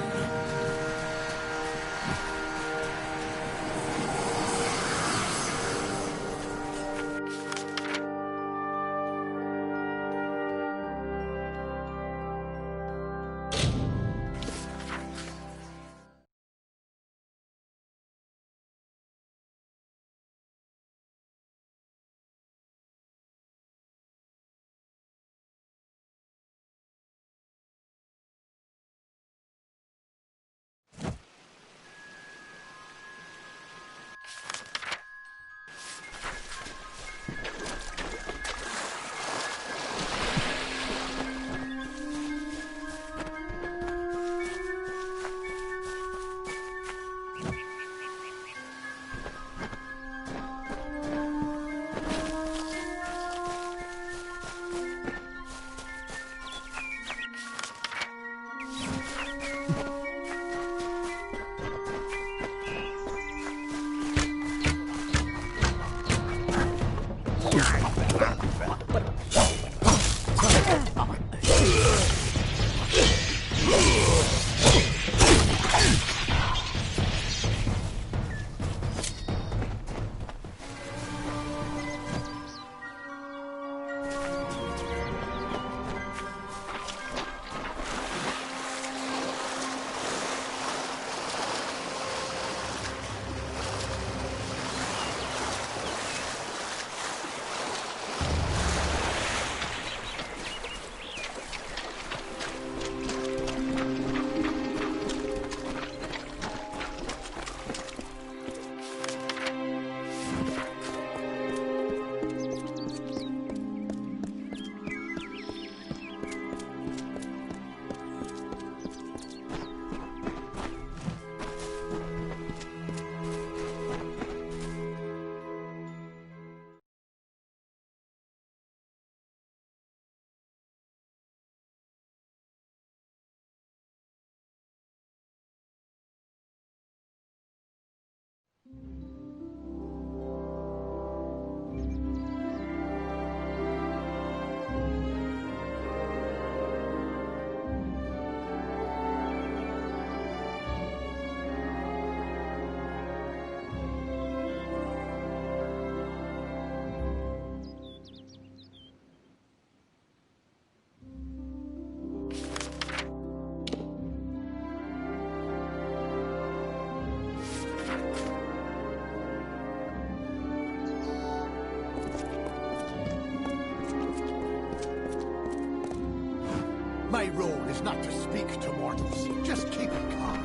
My role is not to speak to mortals. Just keep it calm.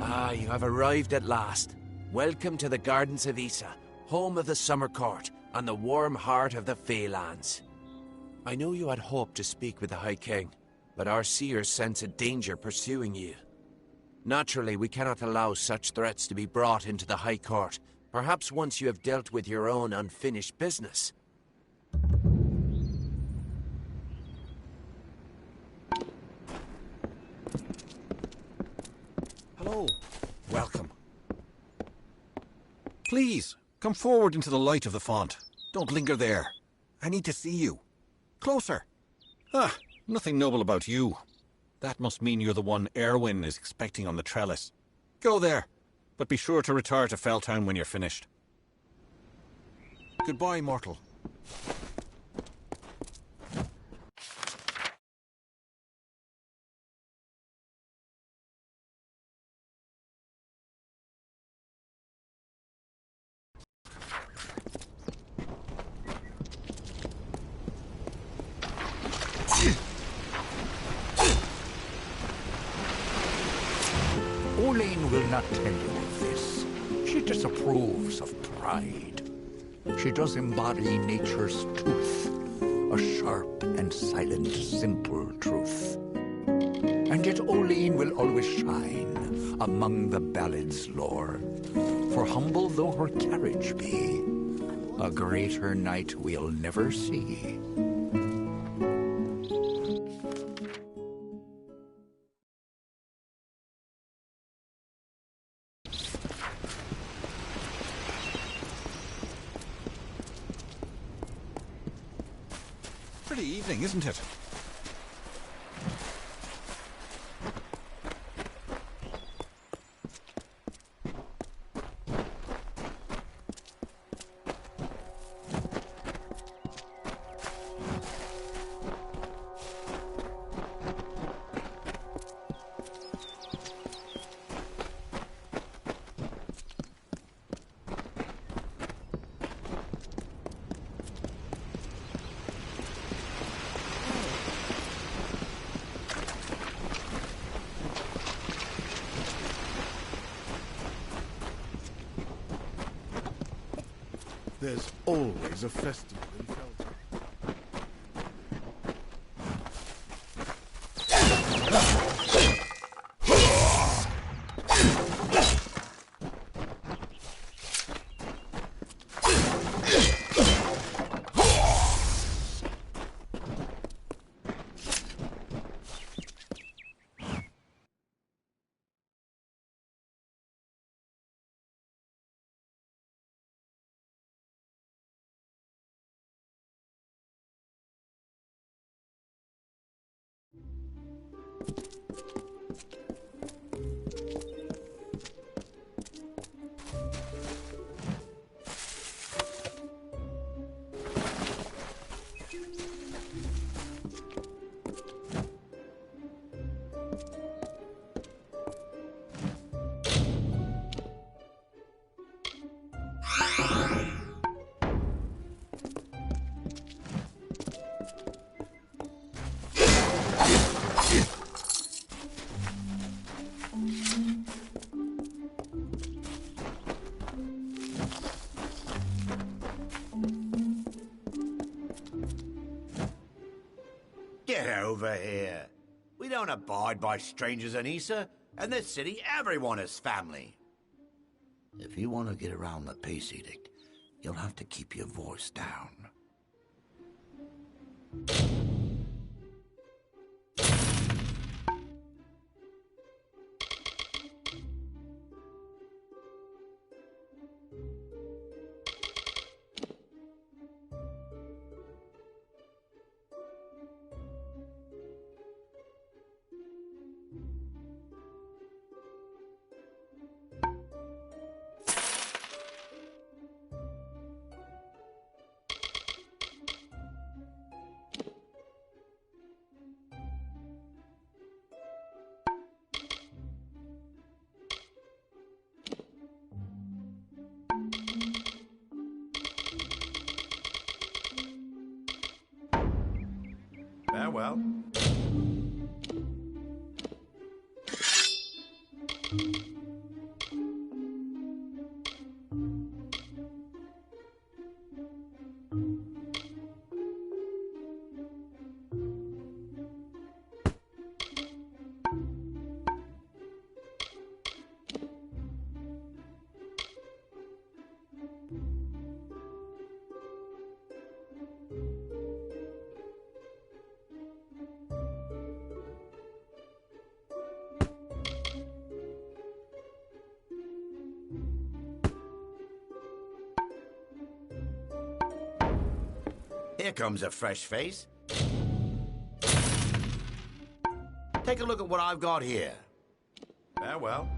Ah, you have arrived at last. Welcome to the Gardens of Issa, home of the Summer Court, and the warm heart of the Feylands. I know you had hoped to speak with the High King, but our seers sense a danger pursuing you. Naturally, we cannot allow such threats to be brought into the High Court, Perhaps once you have dealt with your own unfinished business. Hello. Welcome. Please, come forward into the light of the font. Don't linger there. I need to see you. Closer. Ah, nothing noble about you. That must mean you're the one Erwin is expecting on the trellis. Go there, but be sure to retire to Felltown when you're finished. Goodbye, mortal. Olaine will not tell you of this. She disapproves of pride. She does embody nature's tooth, a sharp and silent, simple truth. And yet Olaine will always shine among the ballad's lore. For humble though her carriage be, a greater knight we'll never see. Pretty evening, isn't it? There's always a festival in Felltown. Get over here. We don't abide by strangers in Issa. In this city, everyone is family. If you want to get around the peace edict, you'll have to keep your voice down. Farewell. Here comes a fresh face. Take a look at what I've got here. Farewell.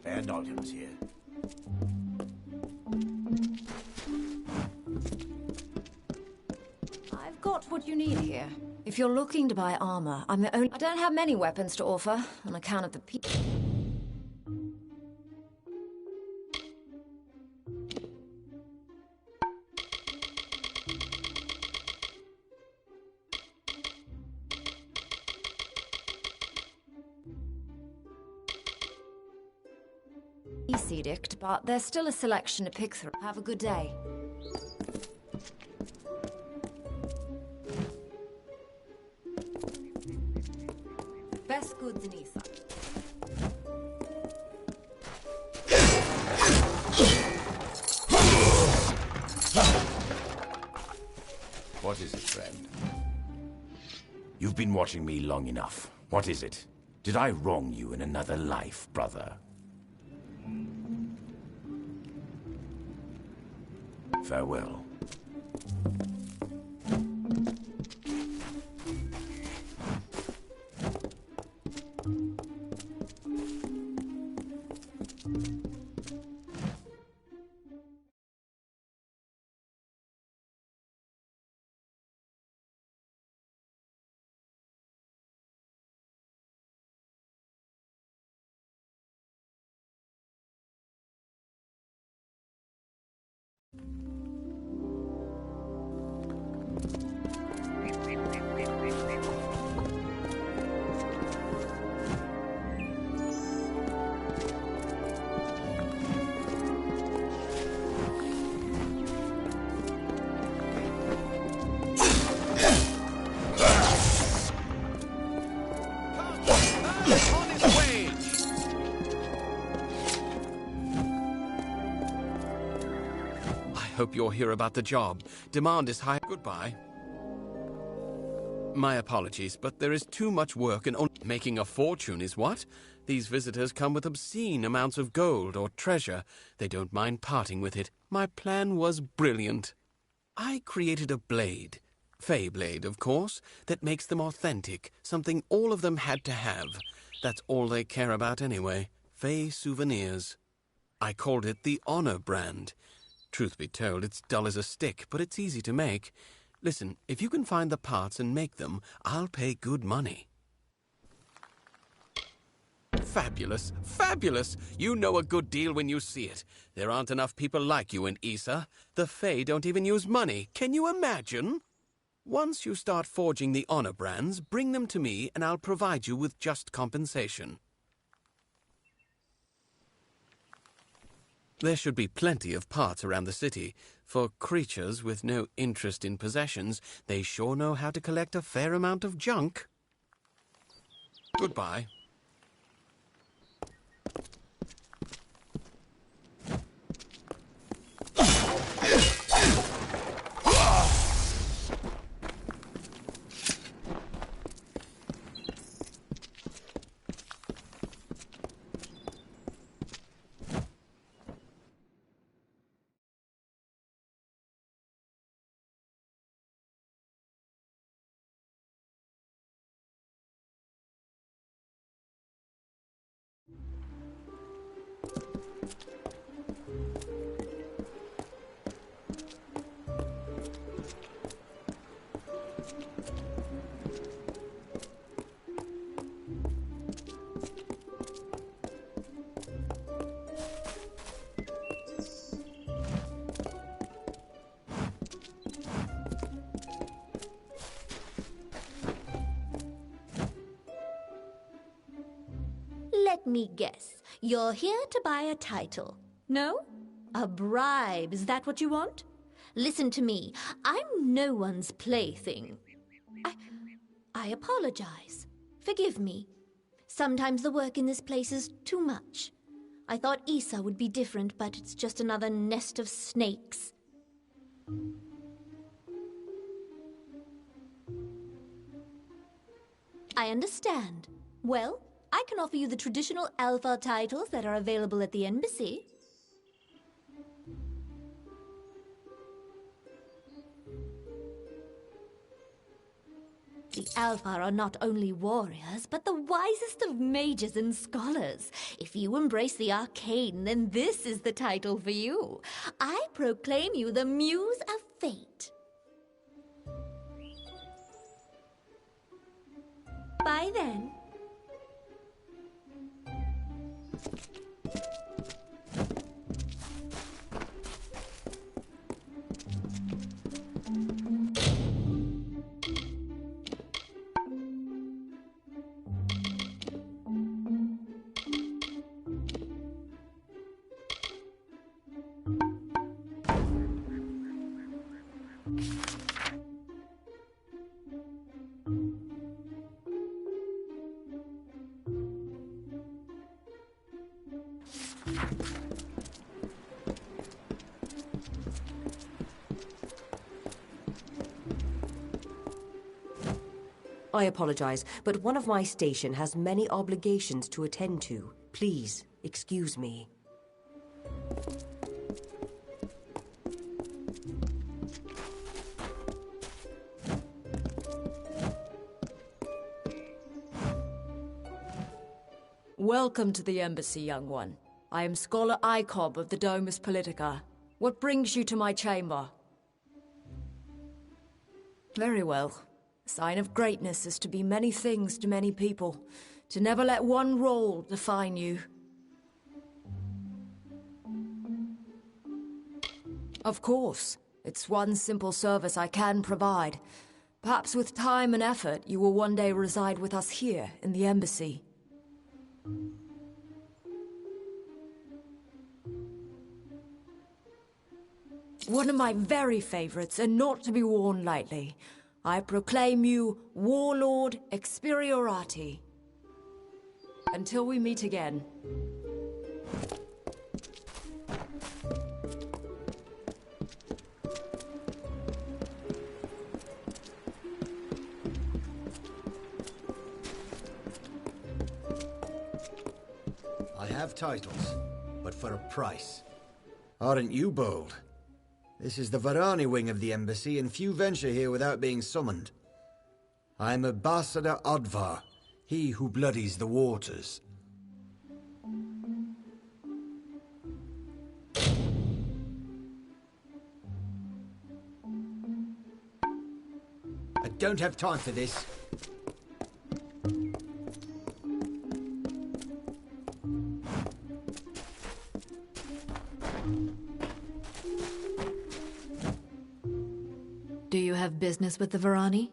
Fair indulgence here. I've got what you need here. If you're looking to buy armor, I don't have many weapons to offer on account of the people. Edict, but there's still a selection to pick through. Have a good day. Best goods in Isa. What is it, friend? You've been watching me long enough. What is it? Did I wrong you in another life, brother? Farewell. Hope you're here about the job. Demand is high. Goodbye. My apologies, but there is too much work and making a fortune is what? These visitors come with obscene amounts of gold or treasure. They don't mind parting with it. My plan was brilliant. I created a blade, Fey blade, of course, that makes them authentic, something all of them had to have. That's all they care about anyway. Fey souvenirs. I called it the Honor brand. Truth be told, it's dull as a stick, but it's easy to make. Listen, if you can find the parts and make them, I'll pay good money. Fabulous, fabulous! You know a good deal when you see it. There aren't enough people like you in Isa. The Fae don't even use money. Can you imagine? Once you start forging the Honor brands, bring them to me and I'll provide you with just compensation. There should be plenty of parts around the city. For creatures with no interest in possessions, they sure know how to collect a fair amount of junk. Goodbye. Let me guess. You're here to buy a title. No? A bribe, is that what you want? Listen to me. I'm no one's plaything. I apologize. Forgive me. Sometimes the work in this place is too much. I thought Isa would be different, but it's just another nest of snakes. I understand. Well, I can offer you the traditional Alpha titles that are available at the embassy. The Alpha are not only warriors, but the wisest of mages and scholars. If you embrace the arcane, then this is the title for you. I proclaim you the Muse of Fate. Bye then. I apologize, but one of my station has many obligations to attend to. Please, excuse me. Welcome to the embassy, young one. I am Scholar Icob of the Domus Politica. What brings you to my chamber? Very well. A sign of greatness is to be many things to many people, to never let one role define you. Of course, it's one simple service I can provide. Perhaps with time and effort, you will one day reside with us here in the embassy. One of my very favorites, and not to be worn lightly. I proclaim you Warlord Experiorati. Until we meet again. I have titles, but for a price. Aren't you bold? This is the Varani wing of the embassy, and few venture here without being summoned. I am Ambassador Odvar, he who bloodies the waters. I don't have time for this. Do you have business with the Varani?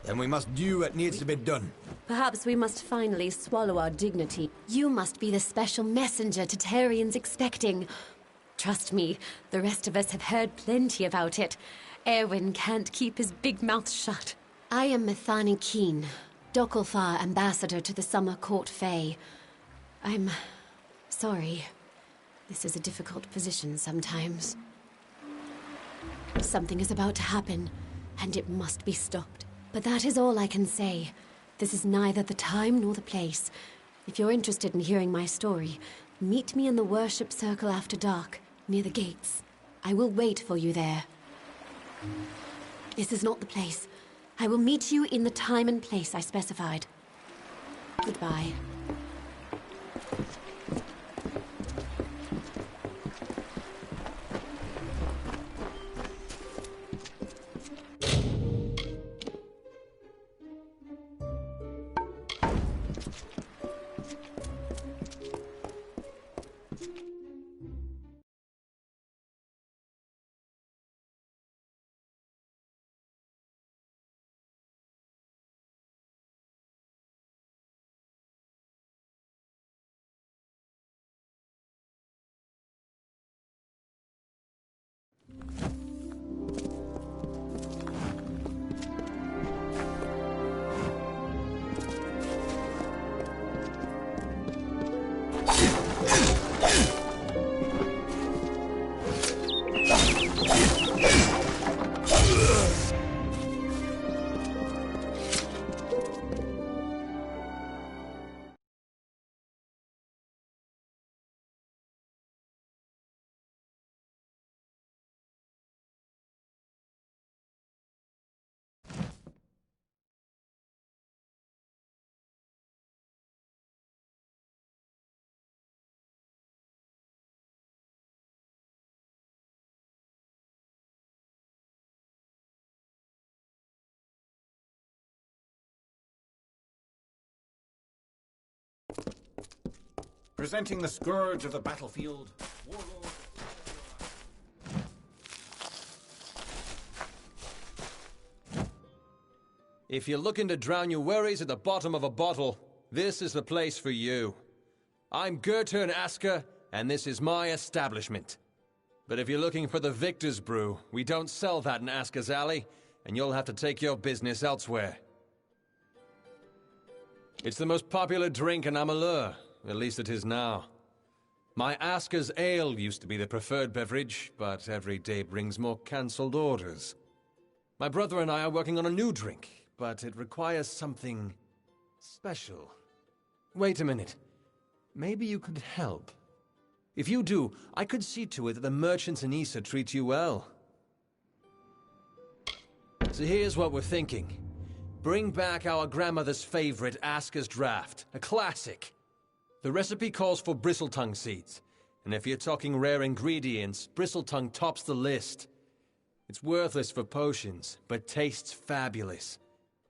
Then we must do what needs to be done. Perhaps we must finally swallow our dignity. You must be the special messenger Tatarian's expecting. Trust me, the rest of us have heard plenty about it. Erwin can't keep his big mouth shut. I am Methani Keen, Dokalfar ambassador to the Summer Court Fae. I'm sorry. This is a difficult position sometimes. Something is about to happen, and it must be stopped. But that is all I can say. This is neither the time nor the place. If you're interested in hearing my story, meet me in the worship circle after dark, near the gates. I will wait for you there. This is not the place. I will meet you in the time and place I specified. Goodbye. Presenting the scourge of the battlefield, Warlord. If you're looking to drown your worries at the bottom of a bottle, this is the place for you. I'm Gurturn Asker, and this is my establishment. But if you're looking for the Victor's Brew, we don't sell that in Asker's Alley, and you'll have to take your business elsewhere. It's the most popular drink in Amalur, at least it is now. My Asker's Ale used to be the preferred beverage, but every day brings more cancelled orders. My brother and I are working on a new drink, but it requires something special. Wait a minute. Maybe you could help. If you do, I could see to it that the merchants in Issa treat you well. So here's what we're thinking. Bring back our grandmother's favorite Asker's Draft, a classic. The recipe calls for bristletongue seeds, and if you're talking rare ingredients, bristletongue tops the list. It's worthless for potions, but tastes fabulous.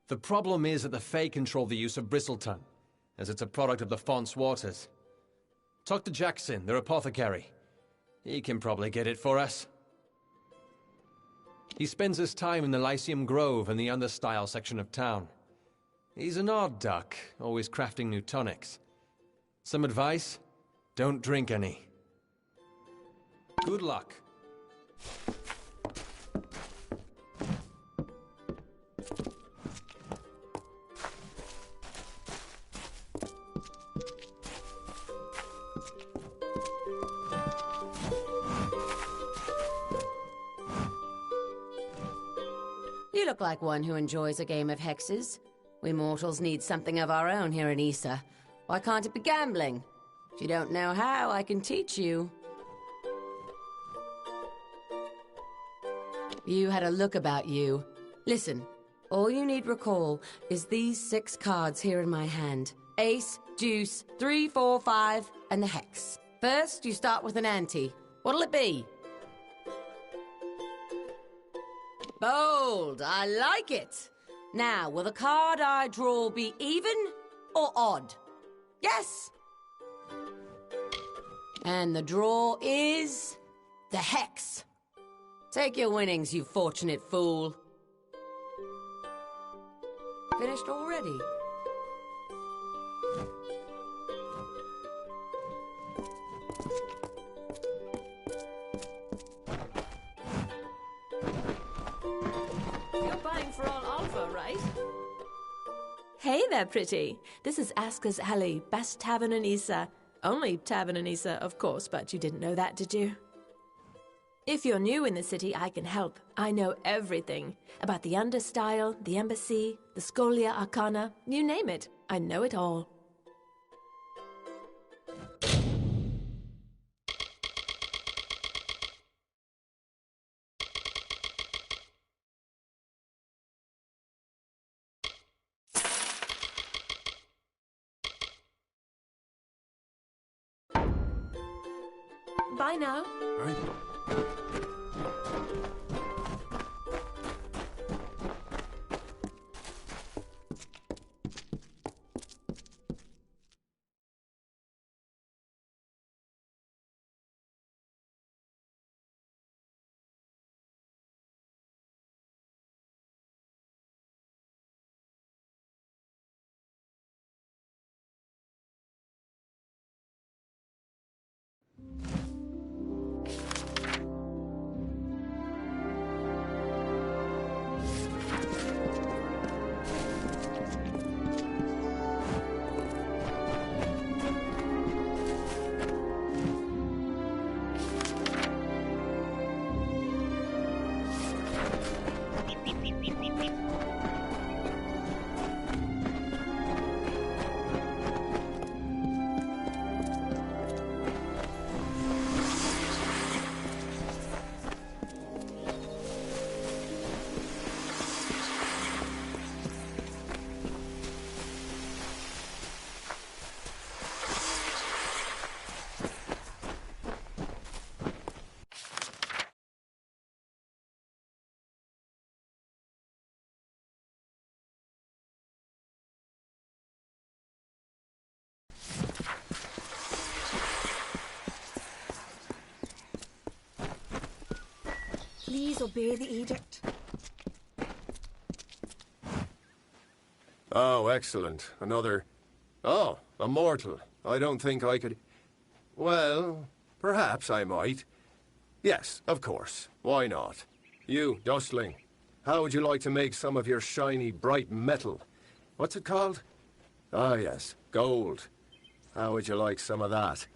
The problem is that the Fae control the use of bristletongue, as it's a product of the Font's waters. Talk to Jackson, their apothecary. He can probably get it for us. He spends his time in the Lyceum Grove in the understyle section of town. He's an odd duck, always crafting new tonics. Some advice? Don't drink any. Good luck. You look like one who enjoys a game of hexes. We mortals need something of our own here in Issa. Why can't it be gambling? If you don't know how, I can teach you. You had a look about you. Listen, all you need recall is these 6 cards here in my hand. Ace, deuce, 3, 4, 5, and the hex. First, you start with an ante. What'll it be? Bold, I like it. Now, will the card I draw be even or odd? Yes! And the draw is the hex. Take your winnings, you fortunate fool. Finished already? You're buying for all alpha, right? Hey there, pretty. This is Asker's Alley, best tavern in Issa. Only tavern in Issa, of course, but you didn't know that, did you? If you're new in the city, I can help. I know everything. About the understyle, the embassy, the Scholia Arcana, you name it. I know it all. Bye now. Right. Please obey the edict. Oh, excellent. Another... Oh, a mortal. I don't think I could... Well, perhaps I might. Yes, of course. Why not? You, Dustling, how would you like to make some of your shiny, bright metal? What's it called? Ah, yes, gold. How would you like some of that?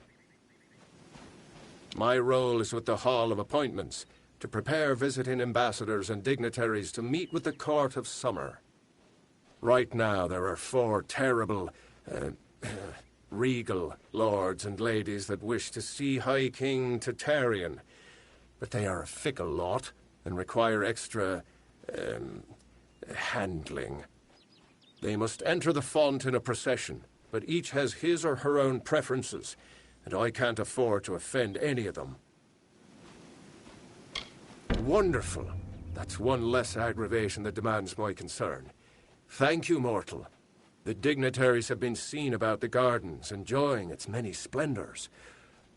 My role is with the Hall of Appointments, to prepare visiting ambassadors and dignitaries to meet with the Court of Summer. Right now, there are 4 terrible, regal lords and ladies that wish to see High King Tatarian, but they are a fickle lot and require extra, handling. They must enter the font in a procession, but each has his or her own preferences, and I can't afford to offend any of them. Wonderful. That's one less aggravation that demands my concern. Thank you, mortal. The dignitaries have been seen about the gardens, enjoying its many splendors.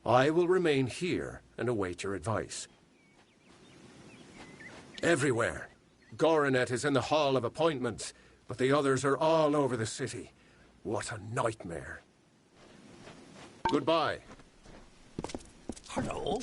I will remain here and await your advice. Everywhere. Goronet is in the Hall of Appointments, but the others are all over the city. What a nightmare. Goodbye. Hello.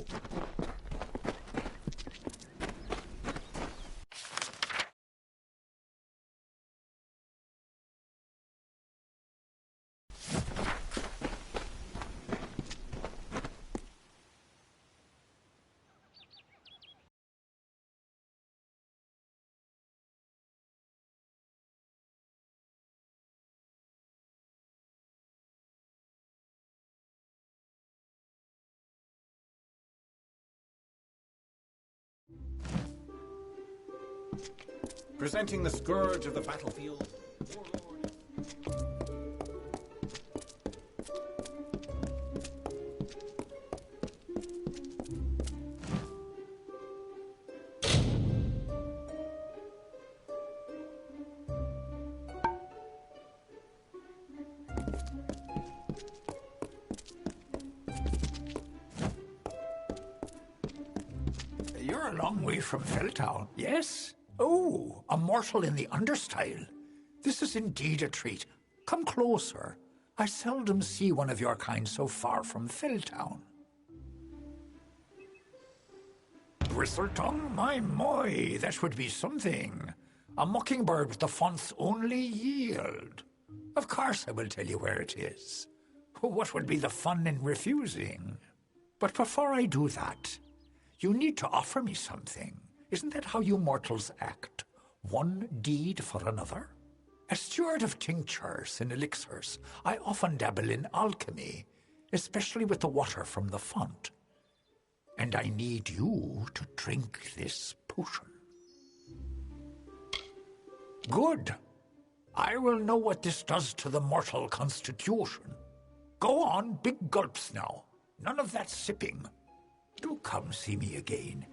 Presenting the scourge of the battlefield, You're a long way from Felltown, yes? Oh, a mortal in the understyle. This is indeed a treat. Come closer. I seldom see one of your kind so far from Felltown. Bristletongue, my, that would be something. A mockingbird with the font's only yield. Of course I will tell you where it is. What would be the fun in refusing? But before I do that, you need to offer me something. Isn't that how you mortals act? One deed for another? As steward of tinctures and elixirs, I often dabble in alchemy, especially with the water from the font. And I need you to drink this potion. Good. I will know what this does to the mortal constitution. Go on, big gulps now. None of that sipping. Do come see me again.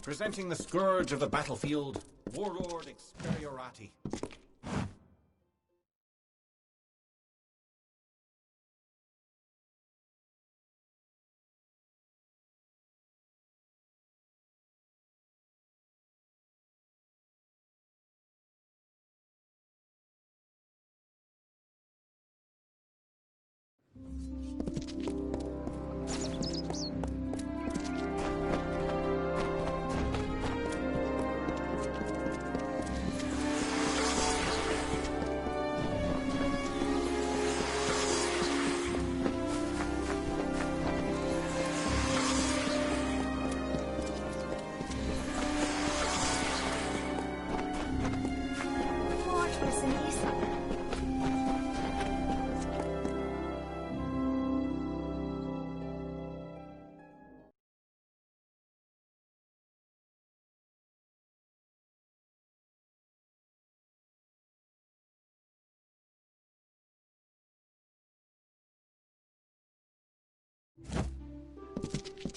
presenting the scourge of the battlefield, Warlord Experiorati.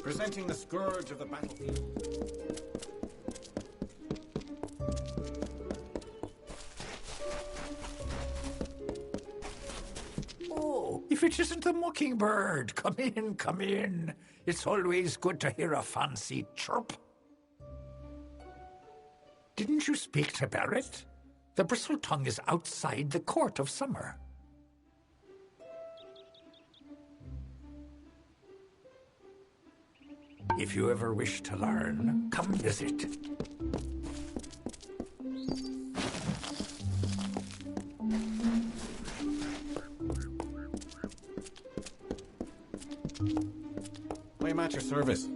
Presenting the scourge of the battlefield. Oh, if it isn't the mockingbird, come in, come in. It's always good to hear a fancy chirp. Didn't you speak to Barrett? The bristletongue is outside the court of summer. If you ever wish to learn, come visit. I am at your service.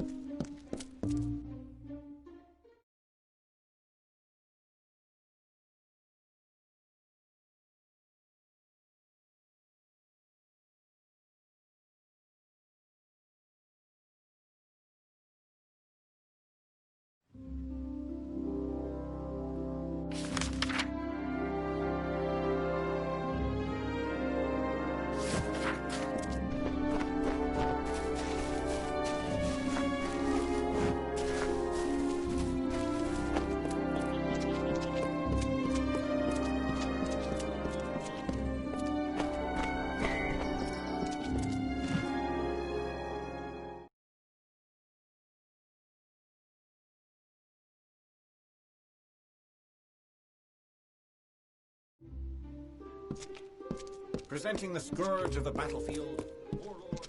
Presenting the scourge of the battlefield. Warlord.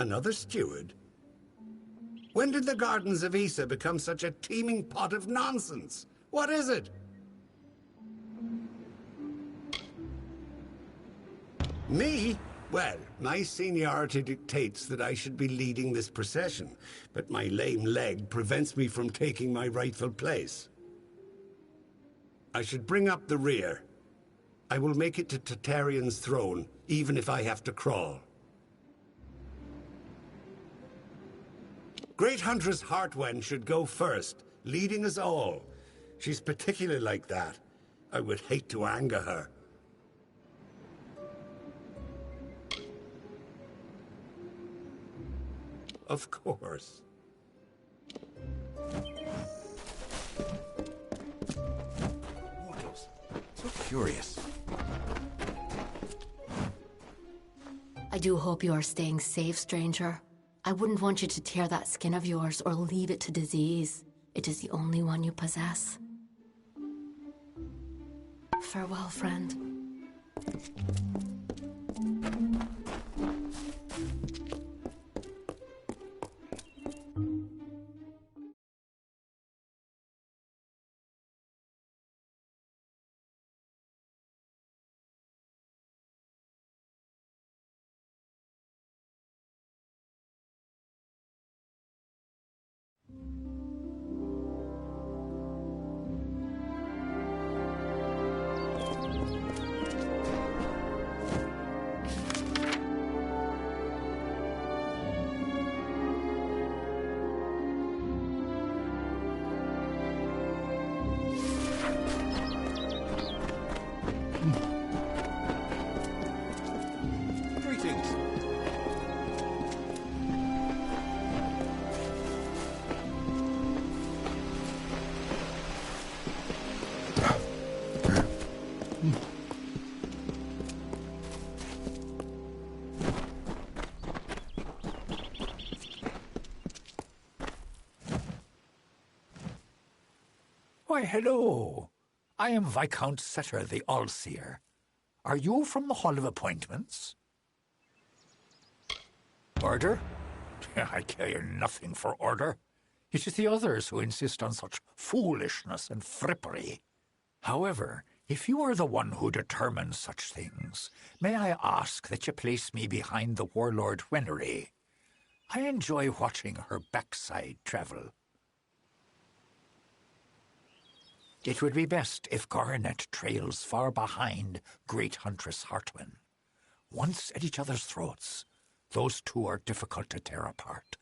Another steward? When did the gardens of Issa become such a teeming pot of nonsense? What is it? Me? Well, my seniority dictates that I should be leading this procession, but my lame leg prevents me from taking my rightful place. I should bring up the rear. I will make it to Tartarean's throne, even if I have to crawl. Great Huntress Heartwen should go first, leading us all. She's particularly like that. I would hate to anger her. Of course. Mortals, so curious. I do hope you are staying safe, stranger. I wouldn't want you to tear that skin of yours or leave it to disease. It is the only one you possess. Farewell, friend. Why, hello. I am Viscount Setter the Allseer. Are you from the Hall of Appointments? Order? I care nothing for order. It is the others who insist on such foolishness and frippery. However, if you are the one who determines such things, may I ask that you place me behind the warlord Wenery? I enjoy watching her backside travel. It would be best if Coronet trails far behind Great Huntress Hartwin. Once at each other's throats, those two are difficult to tear apart.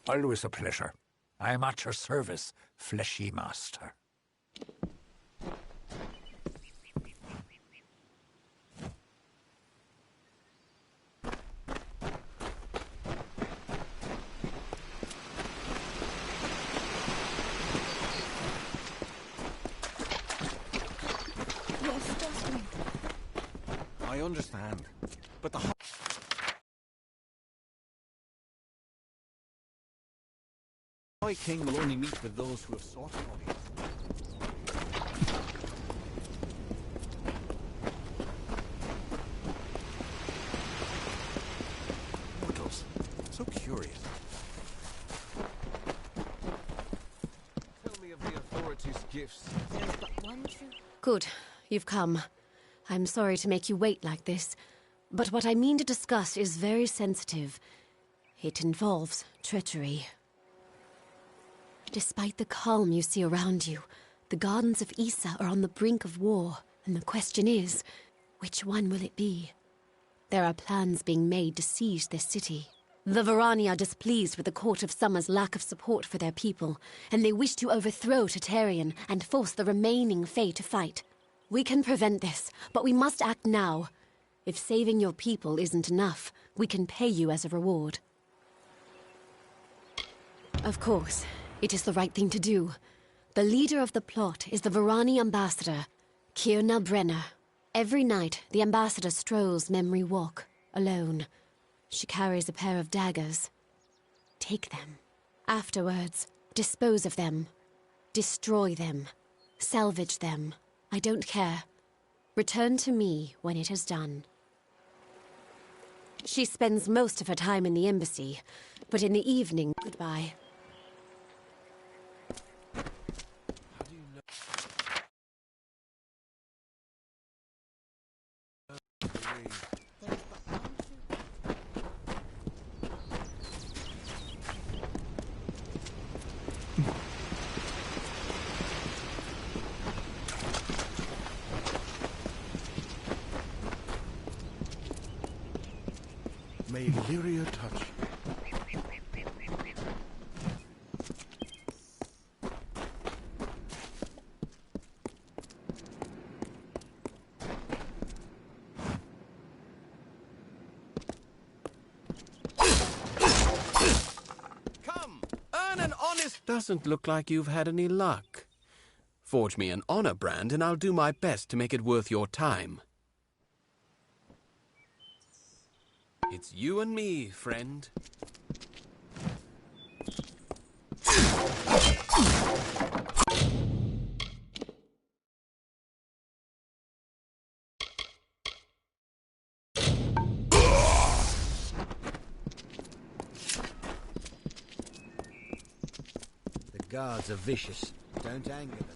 Always a pleasure. I am at your service, fleshy master. I understand, but the High King will only meet with those who have sought an audience. Mortals, so curious. Tell me of the authorities' gifts. There's but one true... Good, you've come. I'm sorry to make you wait like this, but what I mean to discuss is very sensitive. It involves treachery. Despite the calm you see around you, the gardens of Issa are on the brink of war, and the question is, which one will it be? There are plans being made to seize this city. The Varani are displeased with the Court of Summer's lack of support for their people, and they wish to overthrow Tartarian and force the remaining Fae to fight. We can prevent this, but we must act now. If saving your people isn't enough, we can pay you as a reward. Of course, it is the right thing to do. The leader of the plot is the Varani ambassador, Kierna Brenner. Every night, the ambassador strolls Memory Walk, alone. She carries a pair of daggers. Take them. Afterwards, dispose of them. Destroy them. Salvage them. I don't care. Return to me when it is done. She spends most of her time in the embassy, but in the evening, goodbye. May Lyria touch you. Come, earn an honest... Doesn't look like you've had any luck. Forge me an honor brand and I'll do my best to make it worth your time. It's you and me, friend. The guards are vicious. Don't anger them.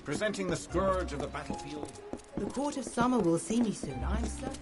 Presenting the scourge of the battlefield. The Court of Summer will see me soon, I'm certain.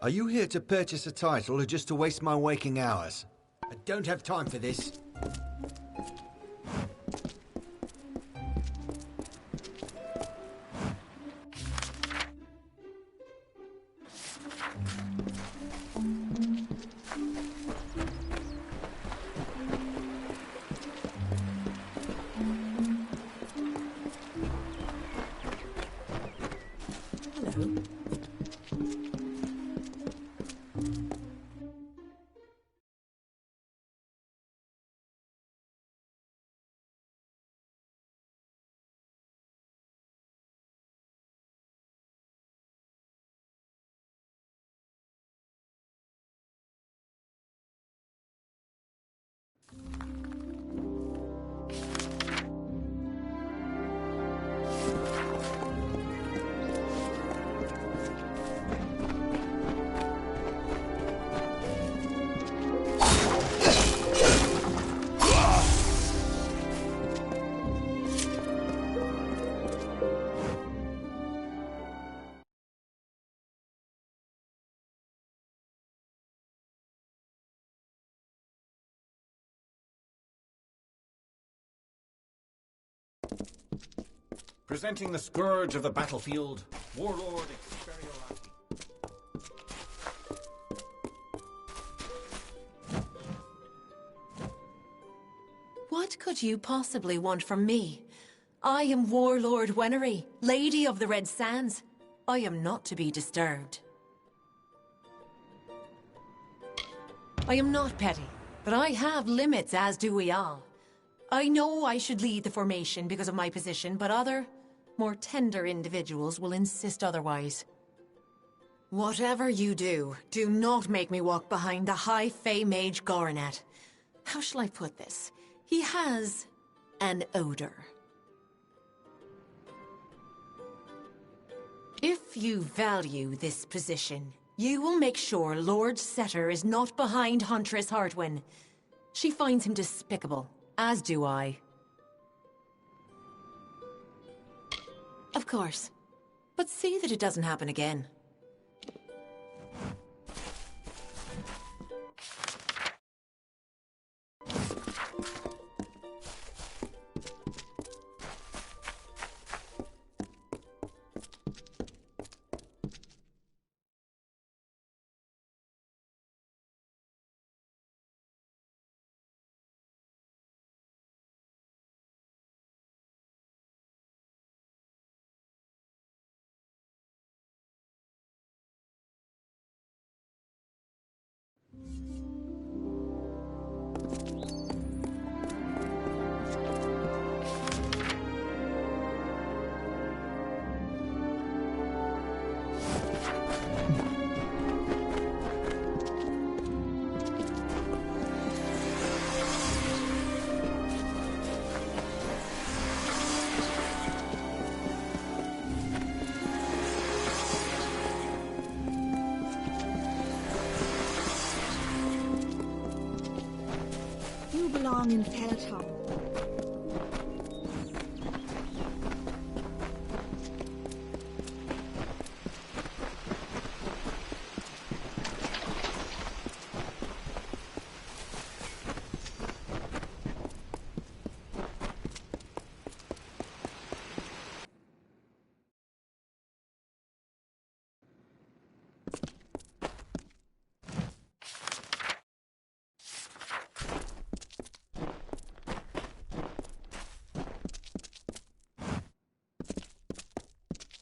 Are you here to purchase a title or just to waste my waking hours? I don't have time for this. Presenting the scourge of the battlefield, Warlord Experiorati. What could you possibly want from me? I am Warlord Wenery, Lady of the Red Sands. I am not to be disturbed. I am not petty, but I have limits, as do we all. I know I should lead the formation because of my position, but other, more tender individuals will insist otherwise. Whatever you do, do not make me walk behind the High Fae Mage Goronet. How shall I put this? He has an odor. If you value this position, you will make sure Lord Setter is not behind Huntress Hartwin. She finds him despicable, as do I. Of course. But see that it doesn't happen again. belong in Peloton.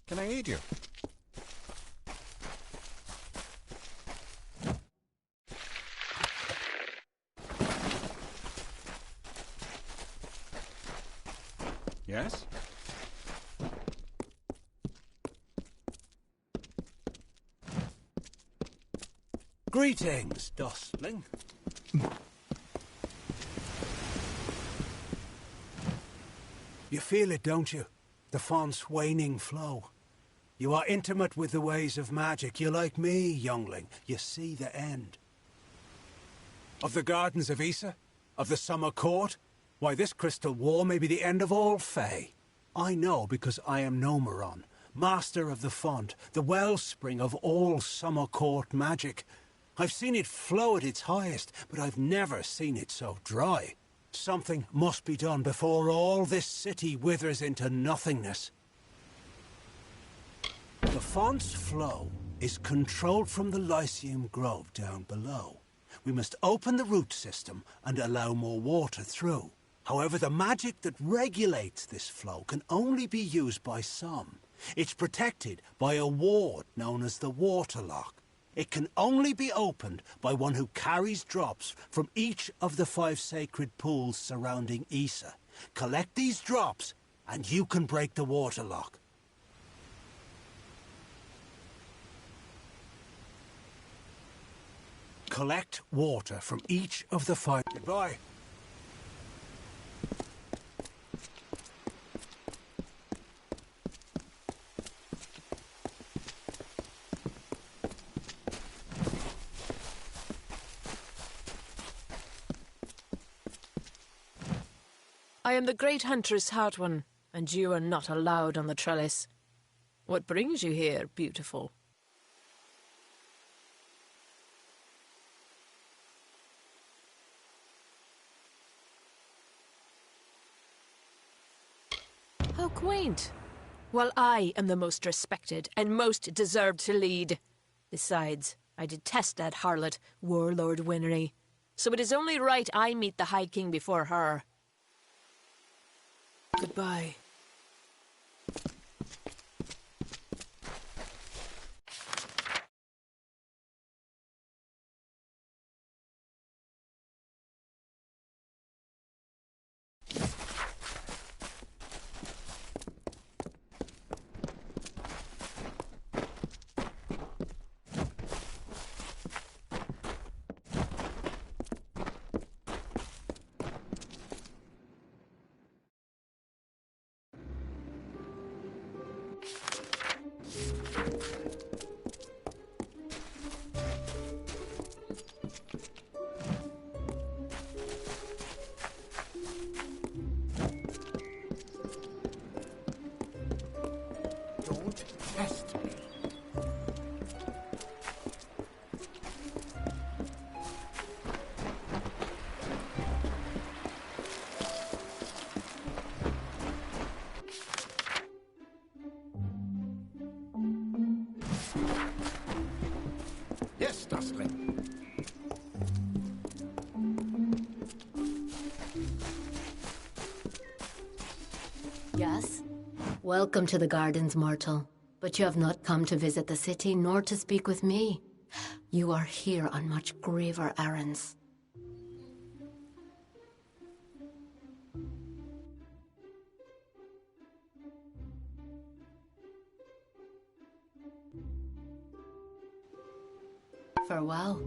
Can I aid you? Yes? Greetings, Dustling. You feel it, don't you? The font's waning flow. You are intimate with the ways of magic. You're like me, youngling. You see the end. Of the gardens of Issa? Of the summer court? Why, this crystal war may be the end of all Fae. I know because I am Nomeron, master of the font, the wellspring of all summer court magic. I've seen it flow at its highest, but I've never seen it so dry. Something must be done before all this city withers into nothingness. The font's flow is controlled from the Lyceum Grove down below. We must open the root system and allow more water through. However, the magic that regulates this flow can only be used by some. It's protected by a ward known as the Waterlock. It can only be opened by one who carries drops from each of the 5 sacred pools surrounding Issa. Collect these drops, and you can break the Waterlock. Collect water from each of the 5... Goodbye. I am the great huntress Hartwin, and you are not allowed on the trellis. What brings you here, beautiful? How quaint. Well, I am the most respected and most deserved to lead. Besides, I detest that harlot, Warlord Winry. So it is only right I meet the High King before her. Goodbye. Yes, Dustling. Yes? Welcome to the gardens, mortal. But you have not come to visit the city, nor to speak with me. You are here on much graver errands. Farewell.